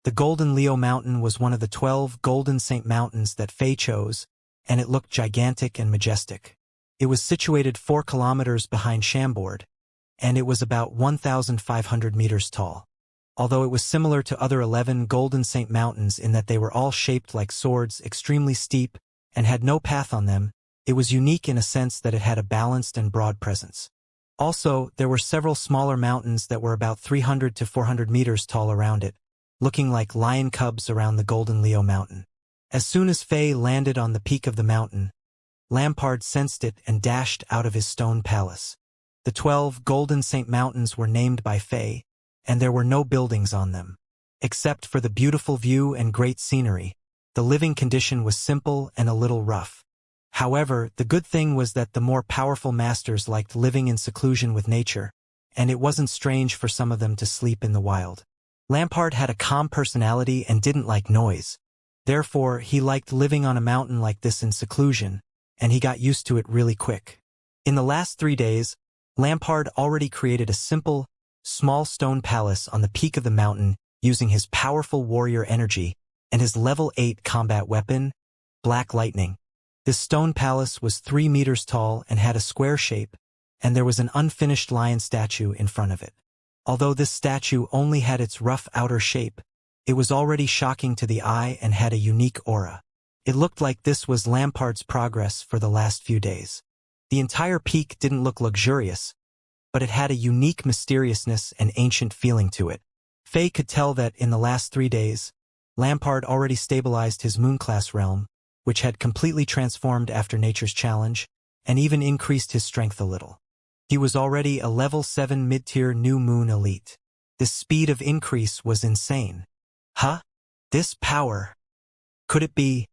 The Golden Leo Mountain was one of the 12 Golden Saint Mountains that Faye chose, and it looked gigantic and majestic. It was situated 4 kilometers behind Chambord, and it was about 1,500 meters tall. Although it was similar to other 11 Golden Saint Mountains in that they were all shaped like swords, extremely steep, and had no path on them, it was unique in a sense that it had a balanced and broad presence. Also, there were several smaller mountains that were about 300 to 400 meters tall around it, looking like lion cubs around the Golden Leo Mountain. As soon as Faye landed on the peak of the mountain, Lampard sensed it and dashed out of his stone palace. The 12 Golden Saint Mountains were named by Faye, and there were no buildings on them. Except for the beautiful view and great scenery, the living condition was simple and a little rough. However, the good thing was that the more powerful masters liked living in seclusion with nature, and it wasn't strange for some of them to sleep in the wild. Lampard had a calm personality and didn't like noise. Therefore, he liked living on a mountain like this in seclusion, and he got used to it really quick. In the last 3 days, Lampard already created a simple, small stone palace on the peak of the mountain using his powerful warrior energy and his level 8 combat weapon, Black Lightning. This stone palace was 3 meters tall and had a square shape, and there was an unfinished lion statue in front of it. Although this statue only had its rough outer shape, it was already shocking to the eye and had a unique aura. It looked like this was Lampard's progress for the last few days. The entire peak didn't look luxurious, but it had a unique mysteriousness and ancient feeling to it. Faye could tell that in the last 3 days, Lampard already stabilized his moon-class realm, which had completely transformed after nature's challenge, and even increased his strength a little. He was already a level 7 mid-tier new moon elite. This speed of increase was insane. Huh? This power? Could it be?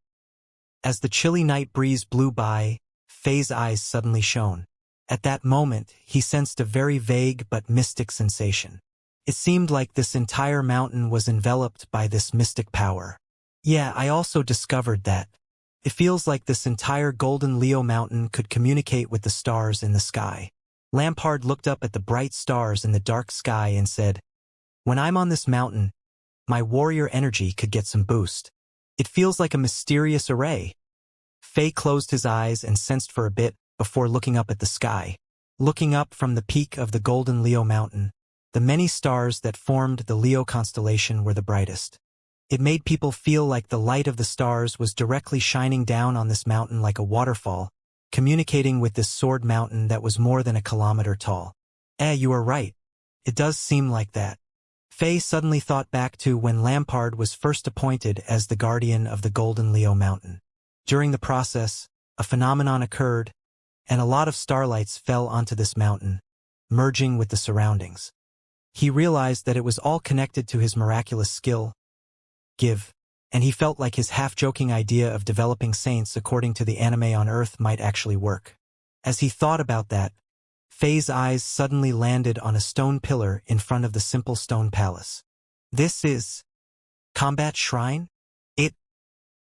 As the chilly night breeze blew by, Faye's eyes suddenly shone. At that moment, he sensed a very vague but mystic sensation. It seemed like this entire mountain was enveloped by this mystic power. Yeah, I also discovered that. It feels like this entire Golden Leo Mountain could communicate with the stars in the sky. Lampard looked up at the bright stars in the dark sky and said, "When I'm on this mountain, my warrior energy could get some boost. It feels like a mysterious array." Faye closed his eyes and sensed for a bit before looking up at the sky. Looking up from the peak of the Golden Leo Mountain, the many stars that formed the Leo constellation were the brightest. It made people feel like the light of the stars was directly shining down on this mountain like a waterfall, communicating with this sword mountain that was more than a kilometer tall. You are right. It does seem like that. Faye suddenly thought back to when Lampard was first appointed as the guardian of the Golden Leo Mountain. During the process, a phenomenon occurred, and a lot of starlights fell onto this mountain, merging with the surroundings. He realized that it was all connected to his miraculous skill, Give, and he felt like his half-joking idea of developing saints according to the anime on Earth might actually work. As he thought about that, Faye's eyes suddenly landed on a stone pillar in front of the simple stone palace. This is Combat Shrine?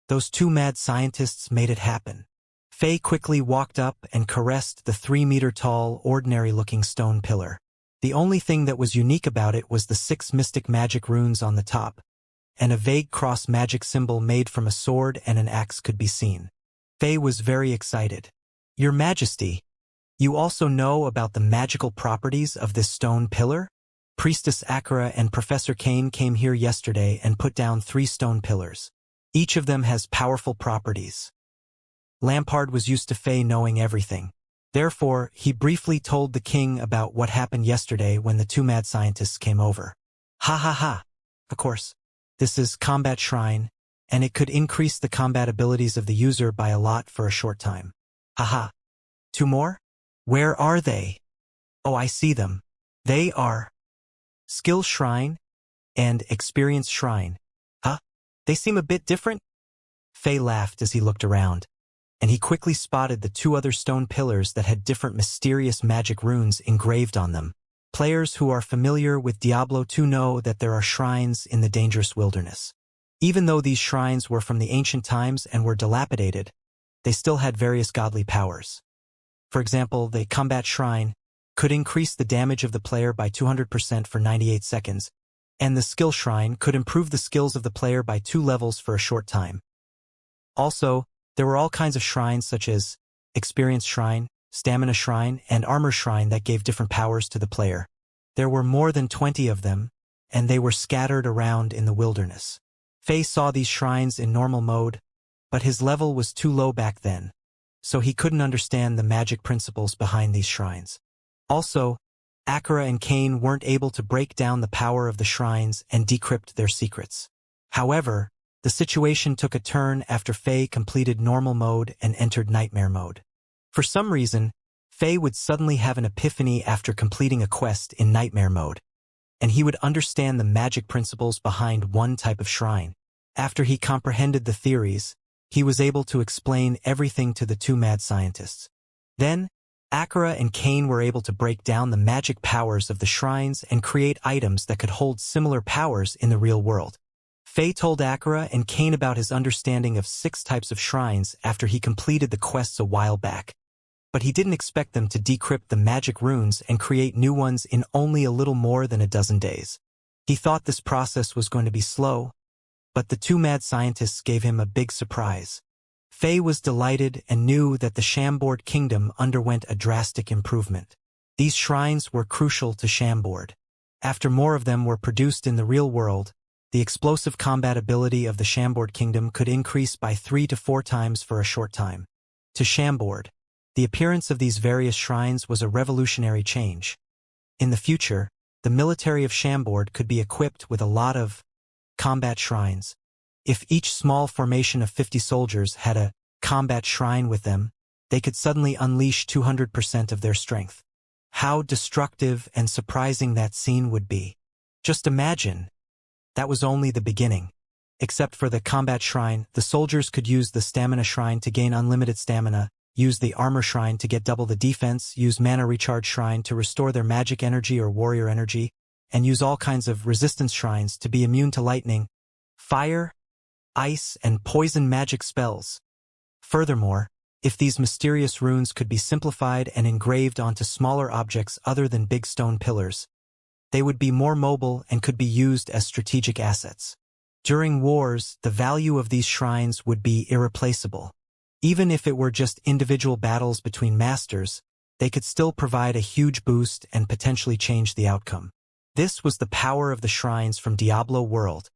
Those 2 mad scientists made it happen. Faye quickly walked up and caressed the 3-meter-tall, ordinary-looking stone pillar. The only thing that was unique about it was the 6 mystic magic runes on the top, and a vague cross magic symbol made from a sword and an axe could be seen. Faye was very excited. "Your Majesty, you also know about the magical properties of this stone pillar? Priestess Akira and Professor Kane came here yesterday and put down 3 stone pillars. Each of them has powerful properties." Lampard was used to Faye knowing everything. Therefore, he briefly told the king about what happened yesterday when the 2 mad scientists came over. "Ha ha ha. Of course. This is Combat Shrine, and it could increase the combat abilities of the user by a lot for a short time. Haha. 2 more? Where are they? Oh, I see them. They are Skill Shrine and Experience Shrine. Huh? They seem a bit different?" Faye laughed as he looked around, and he quickly spotted the 2 other stone pillars that had different mysterious magic runes engraved on them. Players who are familiar with Diablo 2 know that there are shrines in the dangerous wilderness. Even though these shrines were from the ancient times and were dilapidated, they still had various godly powers. For example, the Combat Shrine could increase the damage of the player by 200% for 98 seconds, and the skill shrine could improve the skills of the player by 2 levels for a short time. Also, there were all kinds of shrines such as experience shrine, stamina shrine, and armor shrine that gave different powers to the player. There were more than 20 of them, and they were scattered around in the wilderness. Fei saw these shrines in normal mode, but his level was too low back then, so he couldn't understand the magic principles behind these shrines. Also, Akira and Kane weren't able to break down the power of the shrines and decrypt their secrets. However, the situation took a turn after Fei completed normal mode and entered nightmare mode. For some reason, Fei would suddenly have an epiphany after completing a quest in nightmare mode, and he would understand the magic principles behind one type of shrine. After he comprehended the theories, he was able to explain everything to the 2 mad scientists. Then, Akira and Kane were able to break down the magic powers of the shrines and create items that could hold similar powers in the real world. Fei told Akira and Kane about his understanding of 6 types of shrines after he completed the quests a while back, but he didn't expect them to decrypt the magic runes and create new ones in only a little more than a dozen days. He thought this process was going to be slow, but the 2 mad scientists gave him a big surprise. Fei was delighted and knew that the Shamboard Kingdom underwent a drastic improvement. These shrines were crucial to Shamboard. After more of them were produced in the real world, the explosive combat ability of the Shamboard Kingdom could increase by 3 to 4 times for a short time. To Shamboard, the appearance of these various shrines was a revolutionary change. In the future, the military of Shamboard could be equipped with a lot of combat shrines. If each small formation of 50 soldiers had a combat shrine with them, they could suddenly unleash 200% of their strength. How destructive and surprising that scene would be. Just imagine. That was only the beginning. Except for the combat shrine, the soldiers could use the stamina shrine to gain unlimited stamina, use the armor shrine to get double the defense, use mana recharge shrine to restore their magic energy or warrior energy, and use all kinds of resistance shrines to be immune to lightning, fire, ice, and poison magic spells. Furthermore, if these mysterious runes could be simplified and engraved onto smaller objects other than big stone pillars, they would be more mobile and could be used as strategic assets. During wars, the value of these shrines would be irreplaceable. Even if it were just individual battles between masters, they could still provide a huge boost and potentially change the outcome. This was the power of the shrines from Diablo World.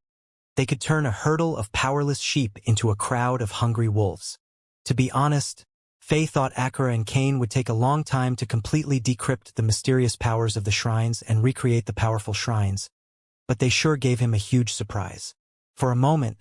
They could turn a herdle of powerless sheep into a crowd of hungry wolves. To be honest, Fei thought Akira and Kane would take a long time to completely decrypt the mysterious powers of the shrines and recreate the powerful shrines, but they sure gave him a huge surprise. For a moment,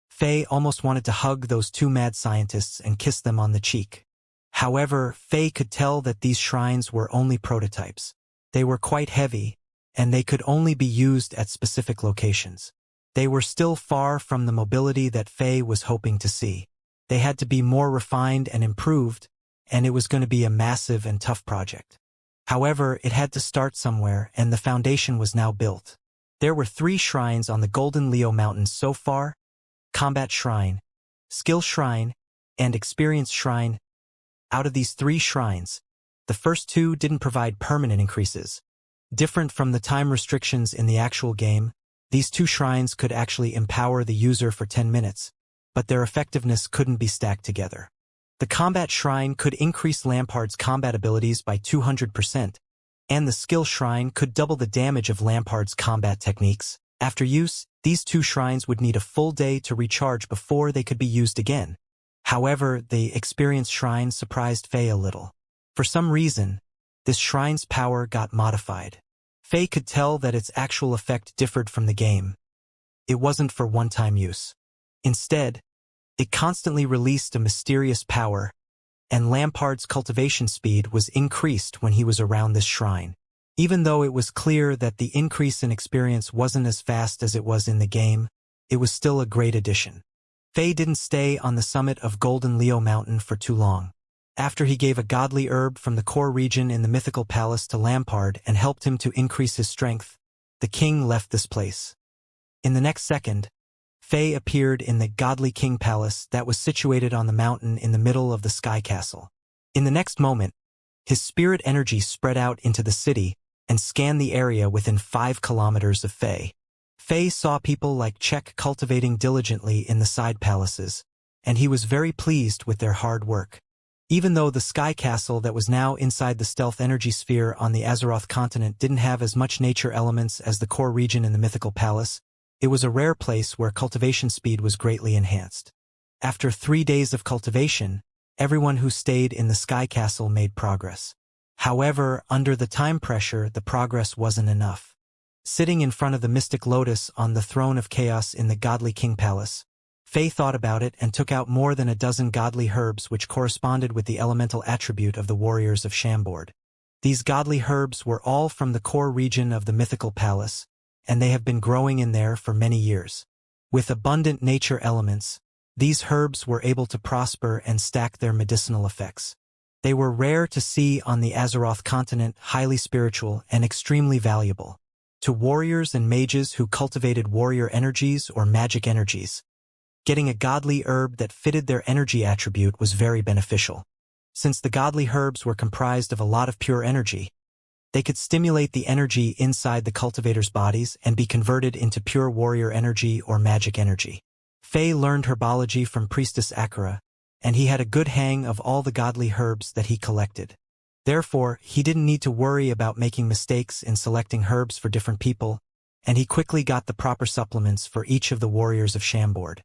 Fei almost wanted to hug those 2 mad scientists and kiss them on the cheek. However, Fei could tell that these shrines were only prototypes. They were quite heavy, and they could only be used at specific locations. They were still far from the mobility that Fei was hoping to see. They had to be more refined and improved, and it was going to be a massive and tough project. However, it had to start somewhere, and the foundation was now built. There were 3 shrines on the Golden Leo Mountains so far: Combat Shrine, Skill Shrine, and Experience Shrine. Out of these 3 shrines, the first 2 didn't provide permanent increases. Different from the time restrictions in the actual game, these 2 shrines could actually empower the user for 10 minutes, but their effectiveness couldn't be stacked together. The Combat Shrine could increase Lampard's combat abilities by 200%, and the Skill Shrine could double the damage of Lampard's combat techniques. After use, these 2 shrines would need a full day to recharge before they could be used again. However, the Experience Shrine surprised Fei a little. For some reason, this shrine's power got modified. Fei could tell that its actual effect differed from the game. It wasn't for one-time use. Instead, it constantly released a mysterious power, and Lampard's cultivation speed was increased when he was around this shrine. Even though it was clear that the increase in experience wasn't as fast as it was in the game, it was still a great addition. Fei didn't stay on the summit of Golden Leo Mountain for too long. After he gave a godly herb from the core region in the mythical palace to Lampard and helped him to increase his strength, the king left this place. In the next second, Fei appeared in the godly king palace that was situated on the mountain in the middle of the sky castle. In the next moment, his spirit energy spread out into the city and scanned the area within 5 kilometers of Fei. Fei saw people like Czech cultivating diligently in the side palaces, and he was very pleased with their hard work. Even though the sky castle that was now inside the stealth energy sphere on the Azeroth continent didn't have as much nature elements as the core region in the mythical palace, it was a rare place where cultivation speed was greatly enhanced. After 3 days of cultivation, everyone who stayed in the sky castle made progress. However, under the time pressure, the progress wasn't enough. Sitting in front of the mystic lotus on the throne of chaos in the godly king palace, Fei thought about it and took out more than a dozen godly herbs which corresponded with the elemental attribute of the warriors of Chambord. These godly herbs were all from the core region of the mythical palace, and they have been growing in there for many years. With abundant nature elements, these herbs were able to prosper and stack their medicinal effects. They were rare to see on the Azeroth continent, highly spiritual, and extremely valuable to warriors and mages who cultivated warrior energies or magic energies. Getting a godly herb that fitted their energy attribute was very beneficial. Since the godly herbs were comprised of a lot of pure energy, they could stimulate the energy inside the cultivators' bodies and be converted into pure warrior energy or magic energy. Fei learned herbology from Priestess Akira, and he had a good hang of all the godly herbs that he collected. Therefore, he didn't need to worry about making mistakes in selecting herbs for different people, and he quickly got the proper supplements for each of the warriors of Chambord.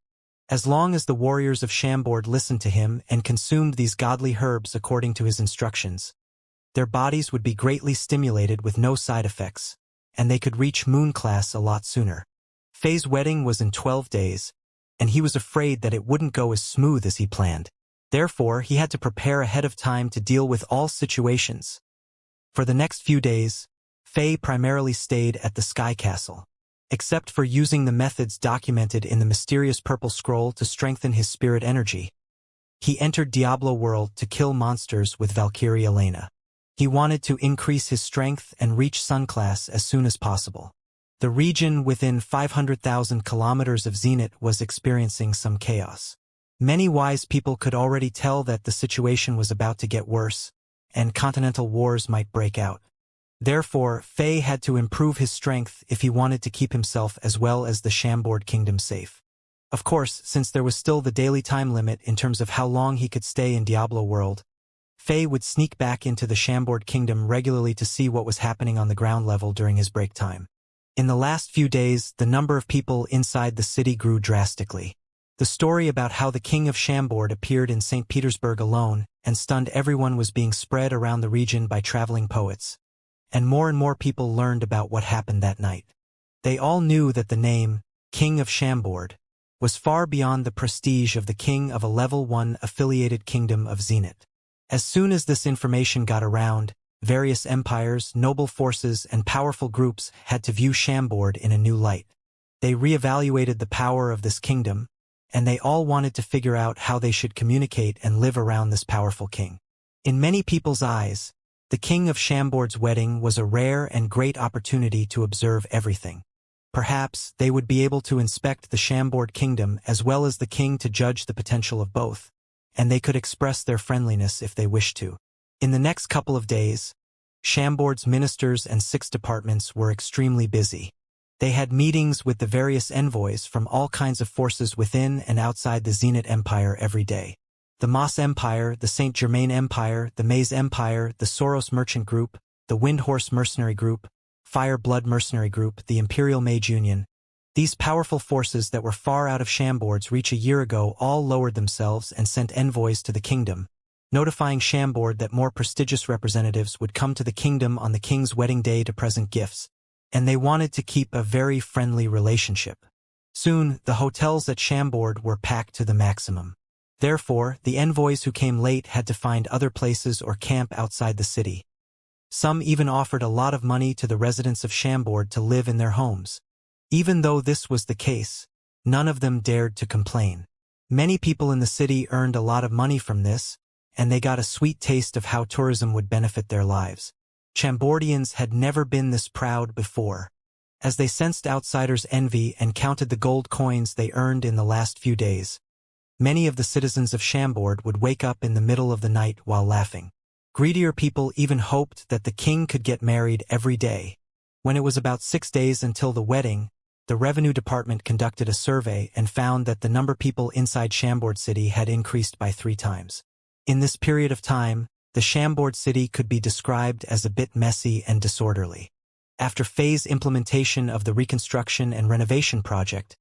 As long as the warriors of Chambord listened to him and consumed these godly herbs according to his instructions, their bodies would be greatly stimulated with no side effects, and they could reach moon class a lot sooner. Fei's wedding was in 12 days, and he was afraid that it wouldn't go as smooth as he planned. Therefore, he had to prepare ahead of time to deal with all situations. For the next few days, Fei primarily stayed at the Sky Castle, except for using the methods documented in the mysterious purple scroll to strengthen his spirit energy. He entered Diablo World to kill monsters with Valkyrie Elena. He wanted to increase his strength and reach Sun class as soon as possible. The region within 500,000 kilometers of Zenith was experiencing some chaos. Many wise people could already tell that the situation was about to get worse, and continental wars might break out. Therefore, Fei had to improve his strength if he wanted to keep himself as well as the Chambord kingdom safe. Of course, since there was still the daily time limit in terms of how long he could stay in Diablo World, Fei would sneak back into the Chambord kingdom regularly to see what was happening on the ground level during his break time. In the last few days, the number of people inside the city grew drastically. The story about how the king of Chambord appeared in St. Petersburg alone and stunned everyone was being spread around the region by traveling poets. And more people learned about what happened that night. They all knew that the name, King of Chambord, was far beyond the prestige of the king of a level 1 affiliated kingdom of Zenith. As soon as this information got around, various empires, noble forces, and powerful groups had to view Chambord in a new light. They reevaluated the power of this kingdom, and they all wanted to figure out how they should communicate and live around this powerful king. In many people's eyes, the king of Chambord's wedding was a rare and great opportunity to observe everything. Perhaps they would be able to inspect the Chambord kingdom as well as the king to judge the potential of both, and they could express their friendliness if they wished to. In the next couple of days, Chambord's ministers and 6 departments were extremely busy. They had meetings with the various envoys from all kinds of forces within and outside the Zenith Empire every day. The Moss Empire, the Saint Germain Empire, the Maze Empire, the Soros Merchant Group, the Windhorse Mercenary Group, Fire Blood Mercenary Group, the Imperial Mage Union. These powerful forces that were far out of Chambord's reach a year ago all lowered themselves and sent envoys to the kingdom, notifying Chambord that more prestigious representatives would come to the kingdom on the king's wedding day to present gifts, and they wanted to keep a very friendly relationship. Soon, the hotels at Chambord were packed to the maximum. Therefore, the envoys who came late had to find other places or camp outside the city. Some even offered a lot of money to the residents of Chambord to live in their homes. Even though this was the case, none of them dared to complain. Many people in the city earned a lot of money from this, and they got a sweet taste of how tourism would benefit their lives. Chambordians had never been this proud before. As they sensed outsiders' envy and counted the gold coins they earned in the last few days, many of the citizens of Chambord would wake up in the middle of the night while laughing. Greedier people even hoped that the king could get married every day. When it was about 6 days until the wedding, the revenue department conducted a survey and found that the number of people inside Chambord City had increased by 3 times. In this period of time, the Chambord City could be described as a bit messy and disorderly. After phase implementation of the reconstruction and renovation project,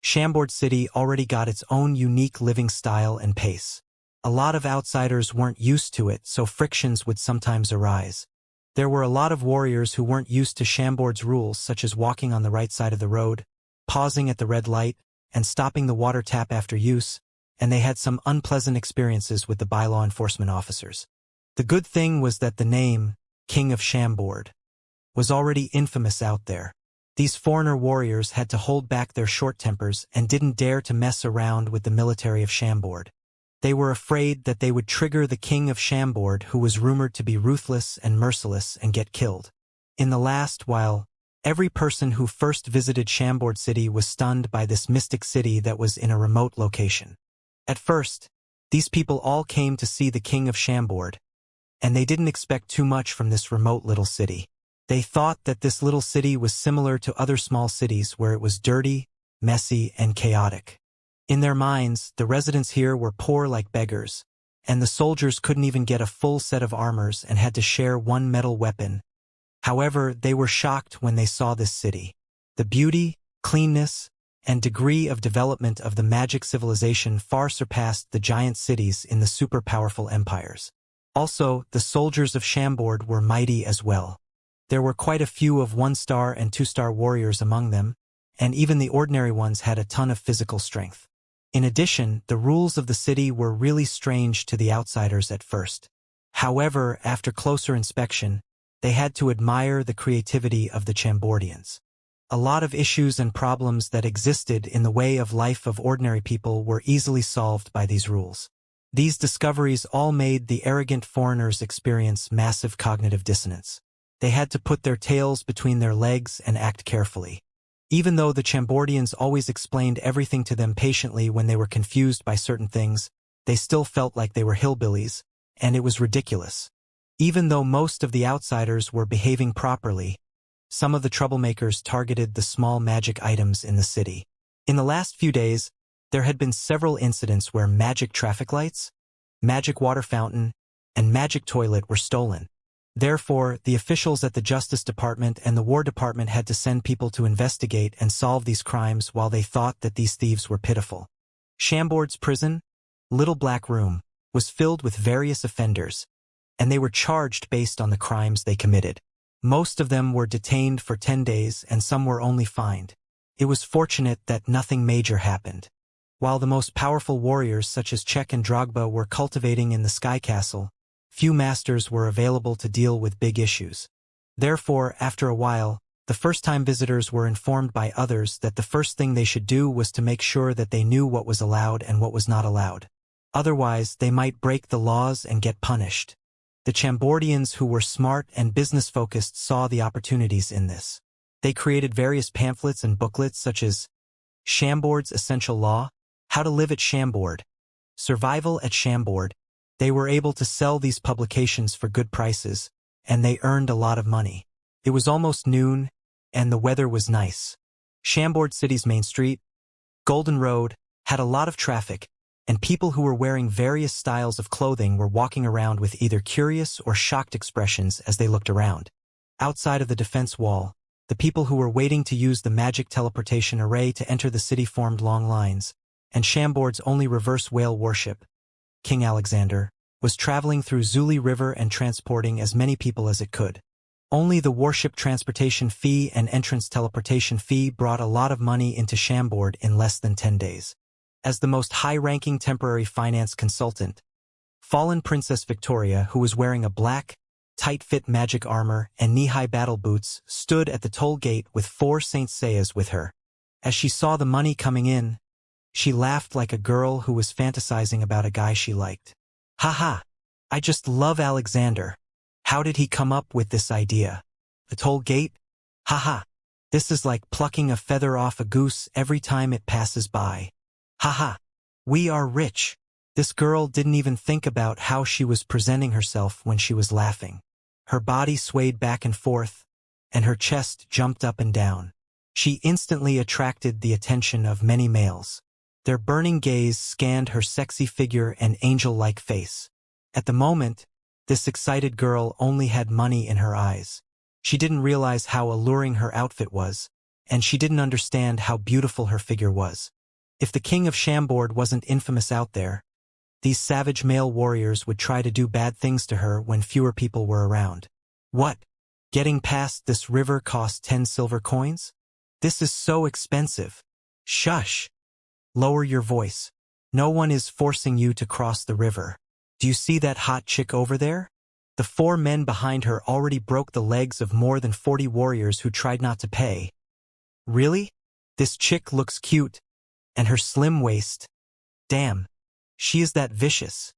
Chambord City already got its own unique living style and pace. A lot of outsiders weren't used to it, so frictions would sometimes arise. There were a lot of warriors who weren't used to Chambord's rules, such as walking on the right side of the road, pausing at the red light, and stopping the water tap after use, and they had some unpleasant experiences with the bylaw enforcement officers. The good thing was that the name, King of Chambord, was already infamous out there. These foreigner warriors had to hold back their short tempers and didn't dare to mess around with the military of Chambord. They were afraid that they would trigger the King of Chambord, who was rumored to be ruthless and merciless, and get killed. In the last while, every person who first visited Chambord City was stunned by this mystic city that was in a remote location. At first, these people all came to see the King of Chambord, and they didn't expect too much from this remote little city. They thought that this little city was similar to other small cities where it was dirty, messy, and chaotic. In their minds, the residents here were poor like beggars, and the soldiers couldn't even get a full set of armors and had to share one metal weapon. However, they were shocked when they saw this city. The beauty, cleanness, and degree of development of the magic civilization far surpassed the giant cities in the super-powerful empires. Also, the soldiers of Chambord were mighty as well. There were quite a few of 1-star and 2-star warriors among them, and even the ordinary ones had a ton of physical strength. In addition, the rules of the city were really strange to the outsiders at first. However, after closer inspection, they had to admire the creativity of the Chambordians. A lot of issues and problems that existed in the way of life of ordinary people were easily solved by these rules. These discoveries all made the arrogant foreigners experience massive cognitive dissonance. They had to put their tails between their legs and act carefully. Even though the Chambordians always explained everything to them patiently when they were confused by certain things, they still felt like they were hillbillies, and it was ridiculous. Even though most of the outsiders were behaving properly, some of the troublemakers targeted the small magic items in the city. In the last few days, there had been several incidents where magic traffic lights, magic water fountain, and magic toilet were stolen. Therefore, the officials at the Justice Department and the War Department had to send people to investigate and solve these crimes while they thought that these thieves were pitiful. Chambord's prison, Little Black Room, was filled with various offenders, and they were charged based on the crimes they committed. Most of them were detained for 10 days and some were only fined. It was fortunate that nothing major happened. While the most powerful warriors such as Czech and Drogba were cultivating in the Sky Castle, few masters were available to deal with big issues. Therefore, after a while, the first-time visitors were informed by others that the first thing they should do was to make sure that they knew what was allowed and what was not allowed. Otherwise, they might break the laws and get punished. The Chambordians, who were smart and business-focused, saw the opportunities in this. They created various pamphlets and booklets such as Chambord's Essential Law, How to Live at Chambord, Survival at Chambord. They were able to sell these publications for good prices, and they earned a lot of money. It was almost noon, and the weather was nice. Chambord City's main street, Golden Road, had a lot of traffic, and people who were wearing various styles of clothing were walking around with either curious or shocked expressions as they looked around. Outside of the defense wall, the people who were waiting to use the magic teleportation array to enter the city formed long lines, and Chambord's only reverse whale warship, King Alexander, was traveling through Zuli River and transporting as many people as it could. Only the warship transportation fee and entrance teleportation fee brought a lot of money into Chambord in less than 10 days. As the most high-ranking temporary finance consultant, fallen Princess Victoria, who was wearing a black, tight-fit magic armor and knee-high battle boots, stood at the toll gate with 4 Saint Seiyas with her. As she saw the money coming in, she laughed like a girl who was fantasizing about a guy she liked. Haha, I just love Alexander. How did he come up with this idea? The toll gate? Haha, this is like plucking a feather off a goose every time it passes by. Haha, we are rich. This girl didn't even think about how she was presenting herself when she was laughing. Her body swayed back and forth, and her chest jumped up and down. She instantly attracted the attention of many males. Their burning gaze scanned her sexy figure and angel-like face. At the moment, this excited girl only had money in her eyes. She didn't realize how alluring her outfit was, and she didn't understand how beautiful her figure was. If the king of Chambord wasn't infamous out there, these savage male warriors would try to do bad things to her when fewer people were around. What? Getting past this river cost 10 silver coins? This is so expensive. Shush. Lower your voice. No one is forcing you to cross the river. Do you see that hot chick over there? The 4 men behind her already broke the legs of more than 40 warriors who tried not to pay. Really? This chick looks cute. And her slim waist. Damn. She is that vicious.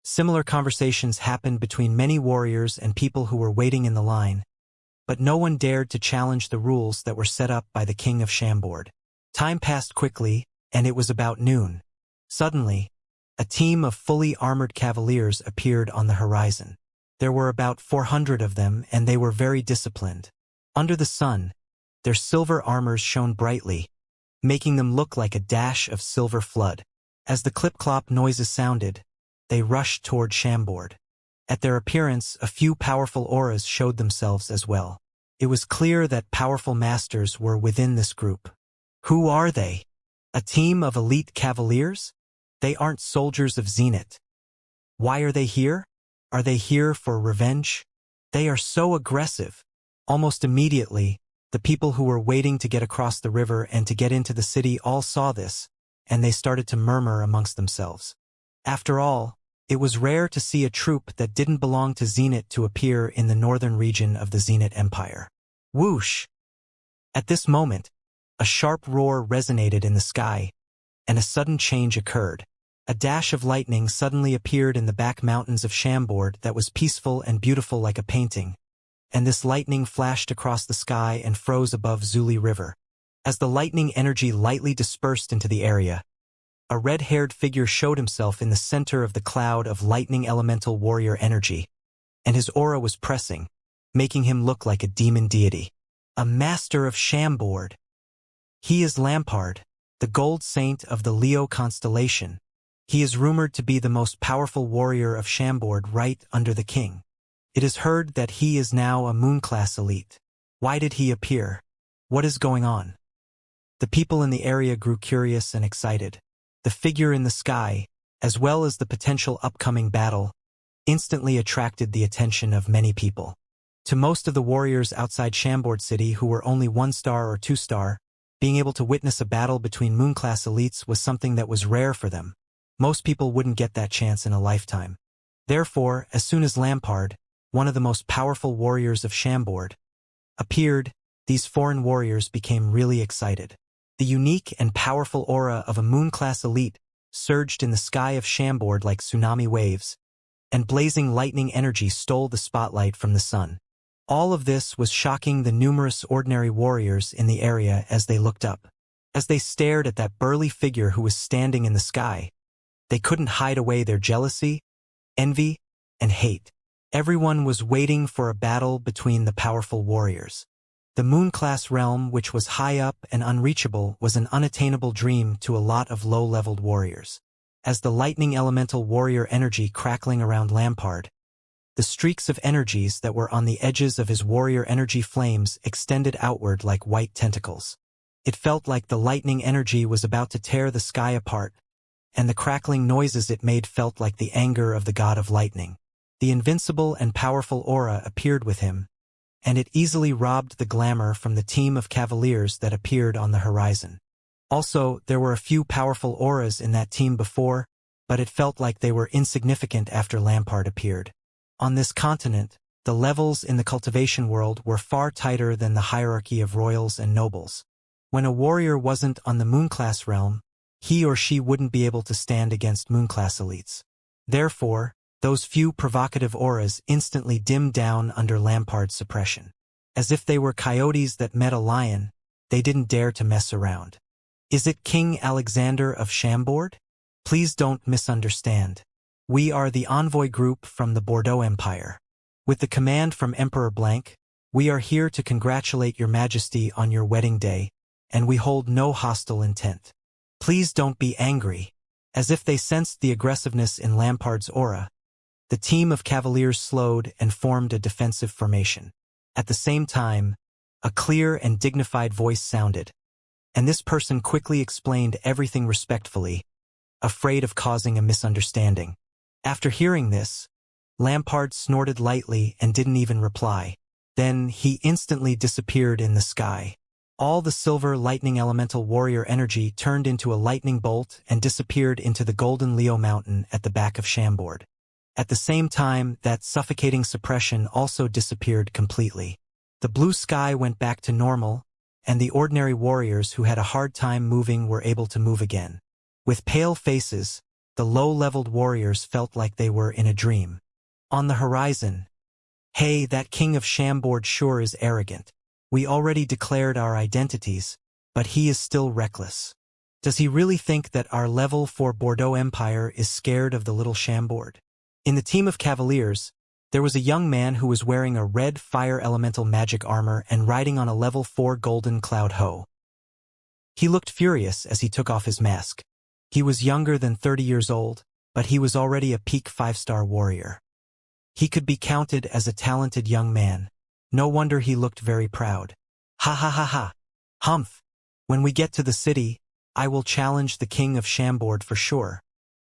Similar conversations happened between many warriors and people who were waiting in the line, but no one dared to challenge the rules that were set up by the king of Chambord. Time passed quickly, and it was about noon. Suddenly, a team of fully armored cavaliers appeared on the horizon. There were about 400 of them, and they were very disciplined. Under the sun, their silver armors shone brightly, making them look like a dash of silver flood. As the clip-clop noises sounded, they rushed toward Chambord. At their appearance, a few powerful auras showed themselves as well. It was clear that powerful masters were within this group. Who are they? A team of elite cavaliers? They aren't soldiers of Zenith. Why are they here? Are they here for revenge? They are so aggressive. Almost immediately, the people who were waiting to get across the river and to get into the city all saw this, and they started to murmur amongst themselves. After all, it was rare to see a troop that didn't belong to Zenith to appear in the northern region of the Zenith Empire. Whoosh! At this moment, a sharp roar resonated in the sky, and a sudden change occurred. A dash of lightning suddenly appeared in the back mountains of Chambord that was peaceful and beautiful like a painting, and this lightning flashed across the sky and froze above Zuli River. As the lightning energy lightly dispersed into the area, a red-haired figure showed himself in the center of the cloud of lightning elemental warrior energy, and his aura was pressing, making him look like a demon deity. A master of Chambord. He is Lampard, the gold saint of the Leo constellation. He is rumored to be the most powerful warrior of Chambord right under the king. It is heard that he is now a moon-class elite. Why did he appear? What is going on? The people in the area grew curious and excited. The figure in the sky, as well as the potential upcoming battle, instantly attracted the attention of many people. To most of the warriors outside Chambord City who were only 1-star or 2-star, being able to witness a battle between moon-class elites was something that was rare for them. Most people wouldn't get that chance in a lifetime. Therefore, as soon as Lampard, one of the most powerful warriors of Chambord, appeared, these foreign warriors became really excited. The unique and powerful aura of a moon-class elite surged in the sky of Chambord like tsunami waves, and blazing lightning energy stole the spotlight from the sun. All of this was shocking the numerous ordinary warriors in the area as they looked up. As they stared at that burly figure who was standing in the sky, they couldn't hide away their jealousy, envy, and hate. Everyone was waiting for a battle between the powerful warriors. The moon-class realm, which was high up and unreachable, was an unattainable dream to a lot of low-leveled warriors. As the lightning elemental warrior energy crackling around Lampard, the streaks of energies that were on the edges of his warrior energy flames extended outward like white tentacles. It felt like the lightning energy was about to tear the sky apart, and the crackling noises it made felt like the anger of the god of lightning. The invincible and powerful aura appeared with him, and it easily robbed the glamour from the team of cavaliers that appeared on the horizon. Also, there were a few powerful auras in that team before, but it felt like they were insignificant after Lampard appeared. On this continent, the levels in the cultivation world were far tighter than the hierarchy of royals and nobles. When a warrior wasn't on the moon-class realm, he or she wouldn't be able to stand against moon-class elites. Therefore, those few provocative auras instantly dimmed down under Lampard's suppression. As if they were coyotes that met a lion, they didn't dare to mess around. Is it King Alexander of Chambord? Please don't misunderstand. We are the envoy group from the Bordeaux Empire. With the command from Emperor Blank, we are here to congratulate your majesty on your wedding day, and we hold no hostile intent. Please don't be angry. As if they sensed the aggressiveness in Lampard's aura, the team of cavaliers slowed and formed a defensive formation. At the same time, a clear and dignified voice sounded, and this person quickly explained everything respectfully, afraid of causing a misunderstanding. After hearing this, Lampard snorted lightly and didn't even reply. Then he instantly disappeared in the sky. All the silver lightning elemental warrior energy turned into a lightning bolt and disappeared into the golden Leo mountain at the back of Chambord. At the same time, that suffocating suppression also disappeared completely. The blue sky went back to normal, and the ordinary warriors who had a hard time moving were able to move again. With pale faces, the low-leveled warriors felt like they were in a dream. On the horizon, "Hey, that king of Chambord sure is arrogant. We already declared our identities, but he is still reckless. Does he really think that our level 4 Bordeaux Empire is scared of the little Chambord?" In the team of cavaliers, there was a young man who was wearing a red fire elemental magic armor and riding on a level 4 golden cloud hoe. He looked furious as he took off his mask. He was younger than 30 years old, but he was already a peak 5-star warrior. He could be counted as a talented young man. No wonder he looked very proud. "Ha ha ha ha. Humph. When we get to the city, I will challenge the king of Chambord for sure.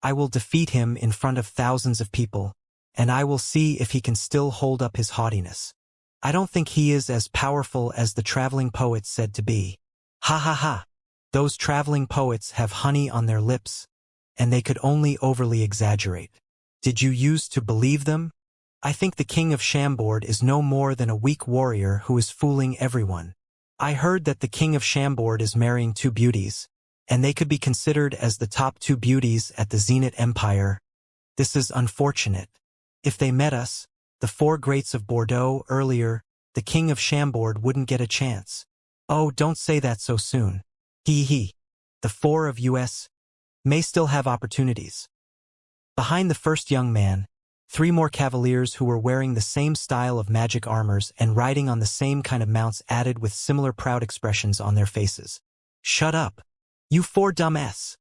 I will defeat him in front of thousands of people, and I will see if he can still hold up his haughtiness. I don't think he is as powerful as the traveling poets said to be. Ha ha ha. Those traveling poets have honey on their lips, and they could only overly exaggerate. Did you use to believe them? I think the king of Chambord is no more than a weak warrior who is fooling everyone. I heard that the king of Chambord is marrying 2 beauties, and they could be considered as the top 2 beauties at the Zenith Empire. This is unfortunate. If they met us, the 4 greats of Bordeaux earlier, the king of Chambord wouldn't get a chance. Oh, don't say that so soon. He. The 4 of us may still have opportunities." Behind the first young man, 3 more cavaliers who were wearing the same style of magic armors and riding on the same kind of mounts added with similar proud expressions on their faces. "Shut up, you 4 dumbass."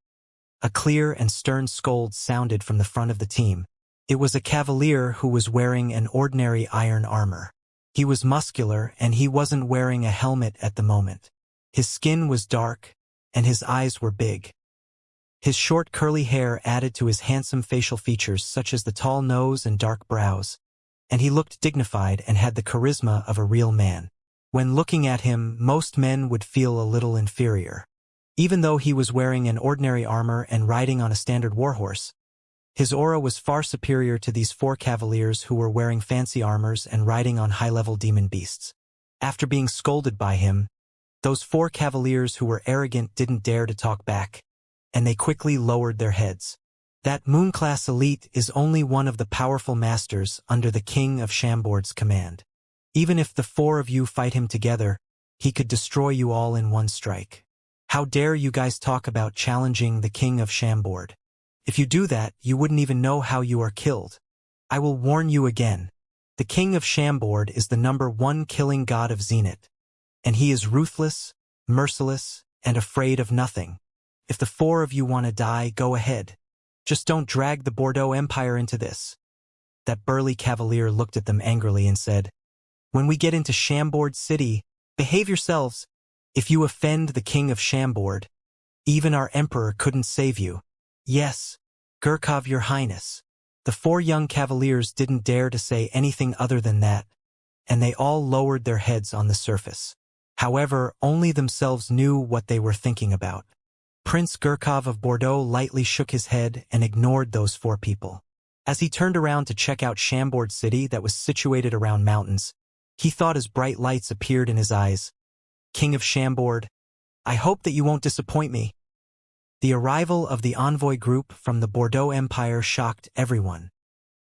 A clear and stern scold sounded from the front of the team. It was a cavalier who was wearing an ordinary iron armor. He was muscular and he wasn't wearing a helmet at the moment. His skin was dark, and his eyes were big. His short curly hair added to his handsome facial features such as the tall nose and dark brows, and he looked dignified and had the charisma of a real man. When looking at him, most men would feel a little inferior. Even though he was wearing an ordinary armor and riding on a standard warhorse, his aura was far superior to these 4 cavaliers who were wearing fancy armors and riding on high-level demon beasts. After being scolded by him, those 4 cavaliers who were arrogant didn't dare to talk back, and they quickly lowered their heads. That Moon-class elite is only one of the powerful masters under the king of Chambord's command. Even if the 4 of you fight him together, he could destroy you all in one strike. How dare you guys talk about challenging the king of Chambord? If you do that, you wouldn't even know how you are killed. I will warn you again. The king of Chambord is the #1 killing god of Zenith, and he is ruthless, merciless, and afraid of nothing. If the 4 of you want to die, go ahead. Just don't drag the Bordeaux Empire into this." That burly cavalier looked at them angrily and said, "When we get into Chambord City, behave yourselves. If you offend the king of Chambord, even our emperor couldn't save you." "Yes, Gurkov, your highness." The 4 young cavaliers didn't dare to say anything other than that, and they all lowered their heads on the surface. However, only themselves knew what they were thinking about. Prince Gurkov of Bordeaux lightly shook his head and ignored those 4 people. As he turned around to check out Chambord City that was situated around mountains, he thought as bright lights appeared in his eyes. "King of Chambord, I hope that you won't disappoint me." The arrival of the envoy group from the Bordeaux Empire shocked everyone.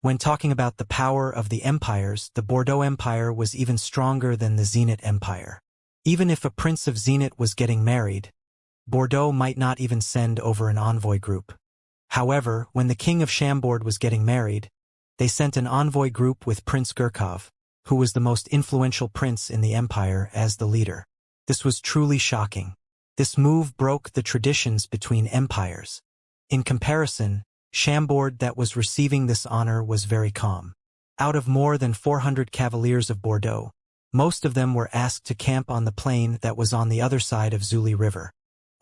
When talking about the power of the empires, the Bordeaux Empire was even stronger than the Zenith Empire. Even if a prince of Zenith was getting married, Bordeaux might not even send over an envoy group. However, when the king of Chambord was getting married, they sent an envoy group with Prince Gurkov, who was the most influential prince in the empire, as the leader. This was truly shocking. This move broke the traditions between empires. In comparison, Chambord that was receiving this honor was very calm. Out of more than 400 cavaliers of Bordeaux, most of them were asked to camp on the plain that was on the other side of Zuli River.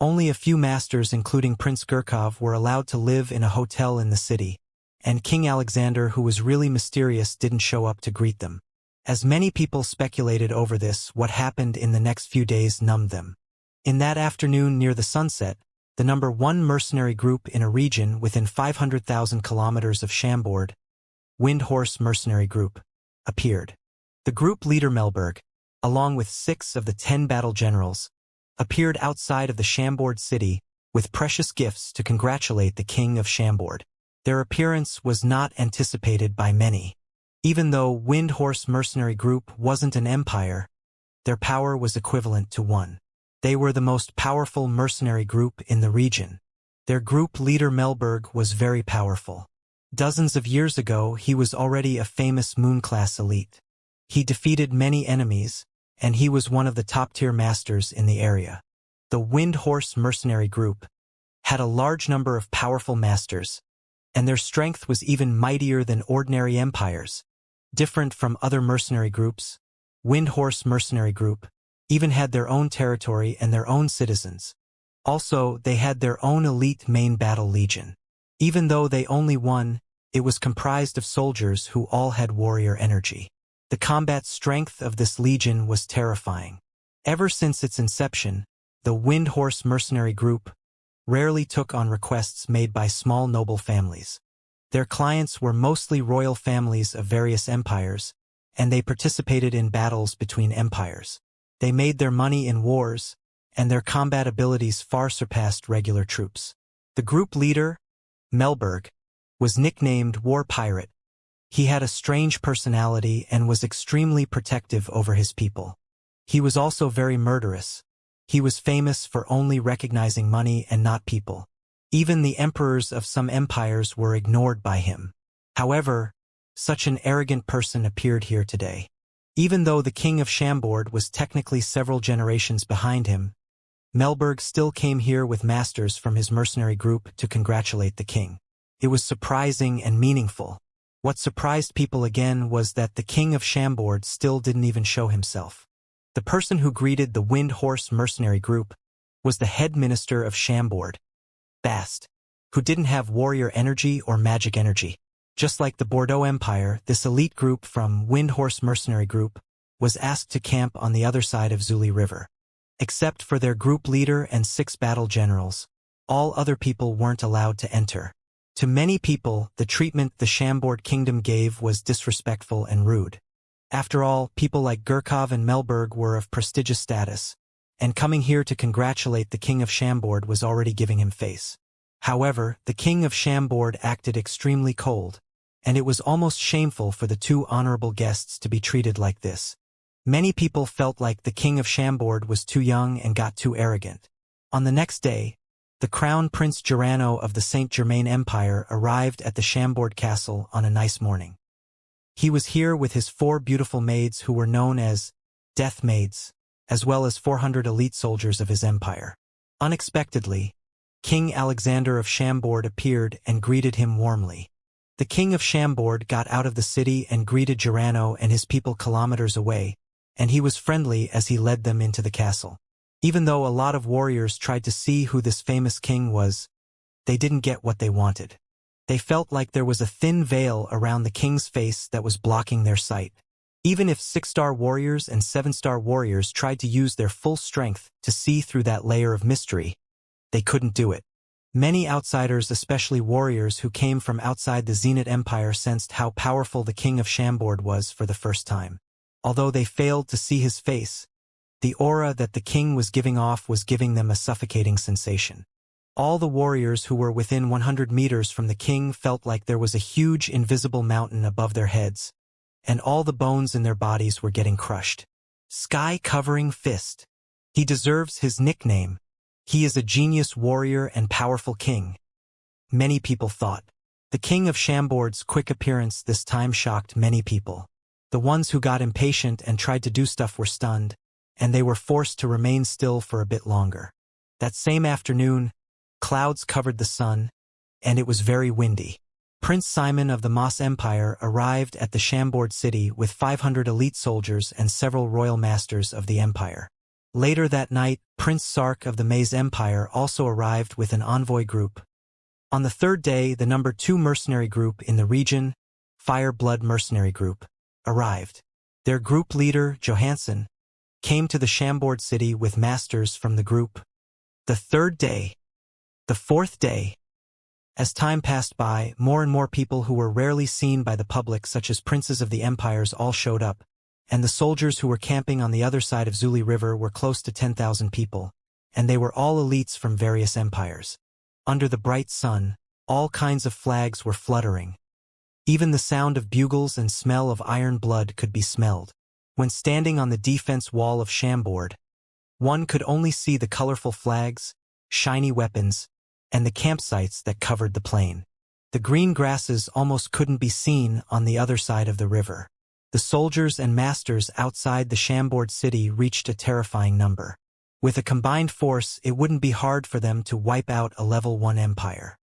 Only a few masters, including Prince Gurkov, were allowed to live in a hotel in the city, and King Alexander, who was really mysterious, didn't show up to greet them. As many people speculated over this, what happened in the next few days numbed them. In that afternoon near the sunset, the number 1 mercenary group in a region within 500,000 kilometers of Chambord, Windhorse Mercenary Group, appeared. The group leader Melberg, along with 6 of the 10 battle generals, appeared outside of the Chambord city with precious gifts to congratulate the king of Chambord. Their appearance was not anticipated by many. Even though Windhorse Mercenary Group wasn't an empire, their power was equivalent to one. They were the most powerful mercenary group in the region. Their group leader Melberg was very powerful. Dozens of years ago, he was already a famous Moon-class elite. He defeated many enemies, and he was one of the top-tier masters in the area. The Windhorse Mercenary Group had a large number of powerful masters, and their strength was even mightier than ordinary empires. Different from other mercenary groups, Windhorse Mercenary Group even had their own territory and their own citizens. Also, they had their own elite main battle legion. Even though they only won, it was comprised of soldiers who all had warrior energy. The combat strength of this legion was terrifying. Ever since its inception, the Windhorse Mercenary Group rarely took on requests made by small noble families. Their clients were mostly royal families of various empires, and they participated in battles between empires. They made their money in wars, and their combat abilities far surpassed regular troops. The group leader, Melberg, was nicknamed War Pirate. He had a strange personality and was extremely protective over his people. He was also very murderous. He was famous for only recognizing money and not people. Even the emperors of some empires were ignored by him. However, such an arrogant person appeared here today. Even though the king of Chambord was technically several generations behind him, Melberg still came here with masters from his mercenary group to congratulate the king. It was surprising and meaningful. What surprised people again was that the king of Chambord still didn't even show himself. The person who greeted the Windhorse Mercenary Group was the head minister of Chambord, Bast, who didn't have warrior energy or magic energy. Just like the Bordeaux Empire, this elite group from Windhorse Mercenary Group was asked to camp on the other side of Zuli River. Except for their group leader and 6 battle generals, all other people weren't allowed to enter. To many people, the treatment the Chambord kingdom gave was disrespectful and rude. After all, people like Gurkov and Melberg were of prestigious status, and coming here to congratulate the king of Chambord was already giving him face. However, the king of Chambord acted extremely cold, and it was almost shameful for the 2 honorable guests to be treated like this. Many people felt like the king of Chambord was too young and got too arrogant. On the next day, the Crown Prince Girano of the Saint-Germain Empire arrived at the Chambord castle on a nice morning. He was here with his 4 beautiful maids who were known as Death Maids, as well as 400 elite soldiers of his empire. Unexpectedly, King Alexander of Chambord appeared and greeted him warmly. The king of Chambord got out of the city and greeted Girano and his people kilometers away, and he was friendly as he led them into the castle. Even though a lot of warriors tried to see who this famous king was, they didn't get what they wanted. They felt like there was a thin veil around the king's face that was blocking their sight. Even if 6-star warriors and 7-star warriors tried to use their full strength to see through that layer of mystery, they couldn't do it. Many outsiders, especially warriors who came from outside the Zenit Empire, sensed how powerful the king of Chambord was for the first time. Although they failed to see his face, the aura that the king was giving off was giving them a suffocating sensation. All the warriors who were within 100 meters from the king felt like there was a huge invisible mountain above their heads, and all the bones in their bodies were getting crushed. Sky-covering fist. He deserves his nickname. He is a genius warrior and powerful king, many people thought. The king of Chambord's quick appearance this time shocked many people. The ones who got impatient and tried to do stuff were stunned, and they were forced to remain still for a bit longer. That same afternoon, clouds covered the sun, and it was very windy. Prince Simon of the Moss Empire arrived at the Chambord city with 500 elite soldiers and several royal masters of the empire. Later that night, Prince Sark of the Maze Empire also arrived with an envoy group. On the third day, the number 2 mercenary group in the region, Fire Blood Mercenary Group, arrived. Their group leader, Johansson, came to the Chambord city with masters from the group. The third day, the fourth day. As time passed by, more and more people who were rarely seen by the public, such as princes of the empires, all showed up, and the soldiers who were camping on the other side of Zuli River were close to 10,000 people, and they were all elites from various empires. Under the bright sun, all kinds of flags were fluttering. Even the sound of bugles and smell of iron blood could be smelled. When standing on the defense wall of Chambord, one could only see the colorful flags, shiny weapons, and the campsites that covered the plain. The green grasses almost couldn't be seen on the other side of the river. The soldiers and masters outside the Chambord city reached a terrifying number. With a combined force, it wouldn't be hard for them to wipe out a level 1 empire.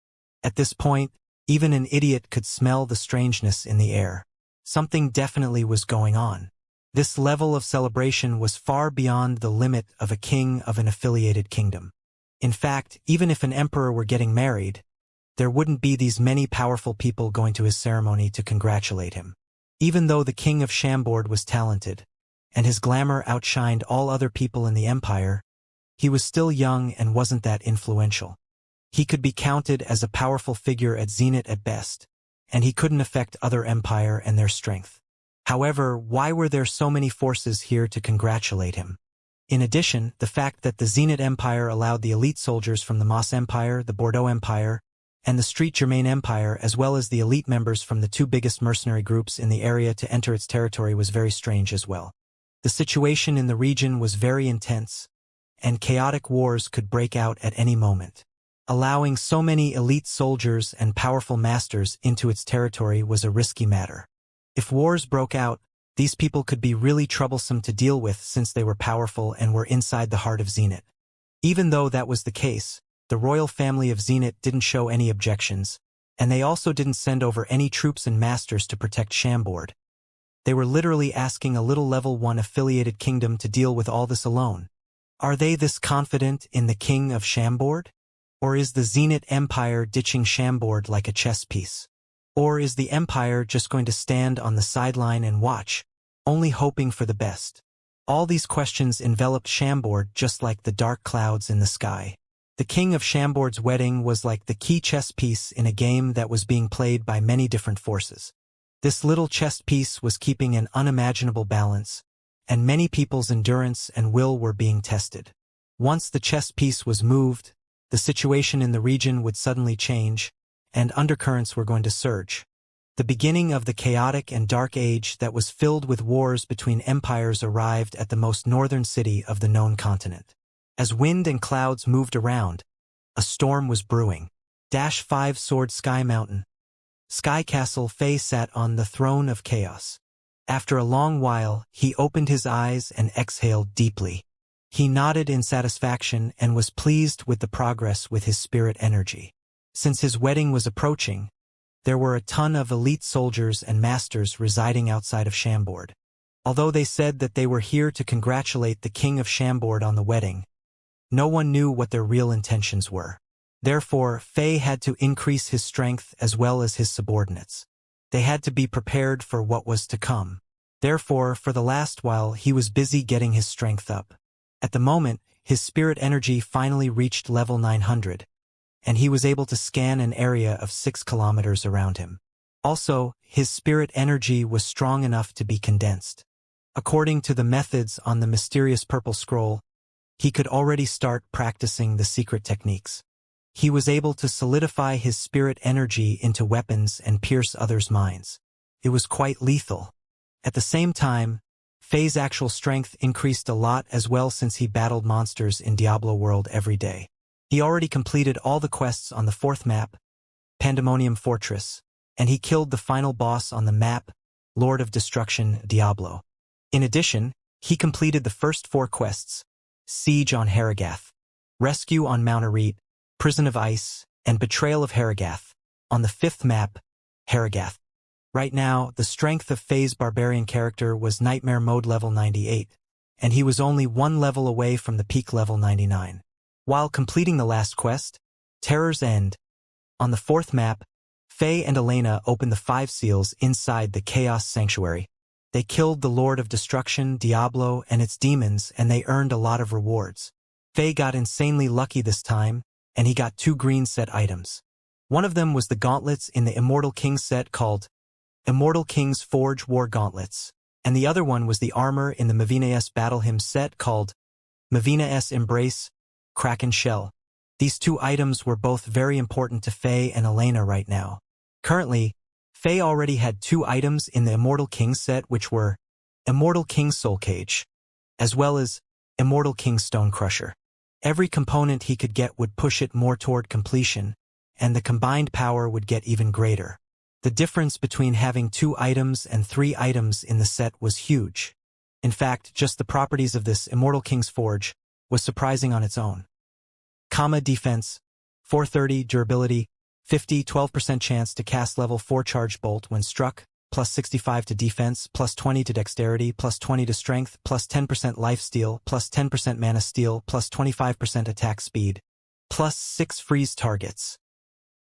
At this point, even an idiot could smell the strangeness in the air. Something definitely was going on. This level of celebration was far beyond the limit of a king of an affiliated kingdom. In fact, even if an emperor were getting married, there wouldn't be these many powerful people going to his ceremony to congratulate him. Even though the king of Chambord was talented, and his glamour outshined all other people in the empire, he was still young and wasn't that influential. He could be counted as a powerful figure at zenith at best, and he couldn't affect other empire and their strength. However, why were there so many forces here to congratulate him? In addition, the fact that the Zenith Empire allowed the elite soldiers from the Moss Empire, the Bordeaux Empire, and the Street Germain Empire, as well as the elite members from the 2 biggest mercenary groups in the area to enter its territory was very strange as well. The situation in the region was very intense, and chaotic wars could break out at any moment. Allowing so many elite soldiers and powerful masters into its territory was a risky matter. If wars broke out, these people could be really troublesome to deal with since they were powerful and were inside the heart of Zenith. Even though that was the case, the royal family of Zenith didn't show any objections, and they also didn't send over any troops and masters to protect Chambord. They were literally asking a little level 1 affiliated kingdom to deal with all this alone. Are they this confident in the king of Chambord? Or is the Zenith Empire ditching Chambord like a chess piece? Or is the empire just going to stand on the sideline and watch, only hoping for the best? All these questions enveloped Chambord just like the dark clouds in the sky. The king of Chambord's wedding was like the key chess piece in a game that was being played by many different forces. This little chess piece was keeping an unimaginable balance, and many people's endurance and will were being tested. Once the chess piece was moved, the situation in the region would suddenly change, and undercurrents were going to surge. The beginning of the chaotic and dark age that was filled with wars between empires arrived at the most northern city of the known continent. As wind and clouds moved around, a storm was brewing. 5 Sword Sky Mountain. Sky Castle Faye sat on the throne of chaos. After a long while, he opened his eyes and exhaled deeply. He nodded in satisfaction and was pleased with the progress with his spirit energy. Since his wedding was approaching, there were a ton of elite soldiers and masters residing outside of Chambord. Although they said that they were here to congratulate the king of Chambord on the wedding, no one knew what their real intentions were. Therefore, Faye had to increase his strength as well as his subordinates. They had to be prepared for what was to come. Therefore, for the last while, he was busy getting his strength up. At the moment, his spirit energy finally reached level 900. And he was able to scan an area of 6 kilometers around him. Also, his spirit energy was strong enough to be condensed. According to the methods on the mysterious purple scroll, he could already start practicing the secret techniques. He was able to solidify his spirit energy into weapons and pierce others' minds. It was quite lethal. At the same time, Faye's actual strength increased a lot as well since he battled monsters in Diablo World every day. He already completed all the quests on the 4th map, Pandemonium Fortress, and he killed the final boss on the map, Lord of Destruction, Diablo. In addition, he completed the first 4 quests, Siege on Harrogath. Rescue on Mount Arete, Prison of Ice, and Betrayal of Harrogath. On the 5th map, Harrogath. Right now, the strength of Faye's barbarian character was Nightmare Mode level 98, and he was only one level away from the peak level 99. While completing the last quest, Terror's End, on the 4th map, Faye and Elena opened the 5 seals inside the Chaos Sanctuary. They killed the Lord of Destruction, Diablo, and its demons, and they earned a lot of rewards. Faye got insanely lucky this time, and he got 2 green set items. One of them was the gauntlets in the Immortal King set called Immortal King's Forge War Gauntlets, and the other one was the armor in the Mavina's Battle Hymn set called Mavina's Embrace, Kraken Shell. These 2 items were both very important to Faye and Elena right now. Currently, Faye already had 2 items in the Immortal King set, which were Immortal King Soul Cage, as well as Immortal King Stone Crusher. Every component he could get would push it more toward completion, and the combined power would get even greater. The difference between having 2 items and 3 items in the set was huge. In fact, just the properties of this Immortal King's Forge was surprising on its own. Defense, 430, durability, 12% chance to cast level 4 charged bolt when struck, plus 65 to defense, plus 20 to dexterity, plus 20 to strength, plus 10% lifesteal, plus 10% mana steal, plus 25% attack speed, plus 6 freeze targets.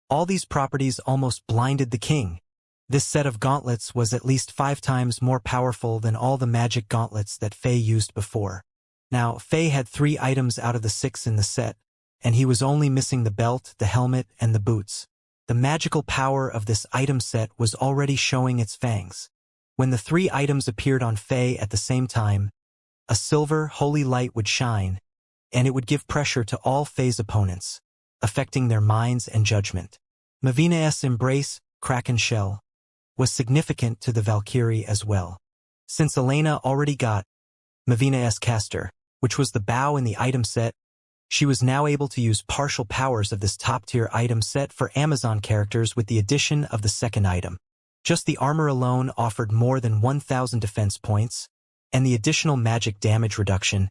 All these properties almost blinded the king. This set of gauntlets was at least 5 times more powerful than all the magic gauntlets that Faye used before. Now, Faye had 3 items out of the 6 in the set, and he was only missing the belt, the helmet, and the boots. The magical power of this item set was already showing its fangs. When the 3 items appeared on Faye at the same time, a silver, holy light would shine, and it would give pressure to all Faye's opponents, affecting their minds and judgment. Mavina's Embrace, Kraken Shell, was significant to the Valkyrie as well. Since Elena already got Mavina's Caster, which was the bow in the item set, she was now able to use partial powers of this top-tier item set for Amazon characters with the addition of the second item. Just the armor alone offered more than 1,000 defense points, and the additional magic damage reduction,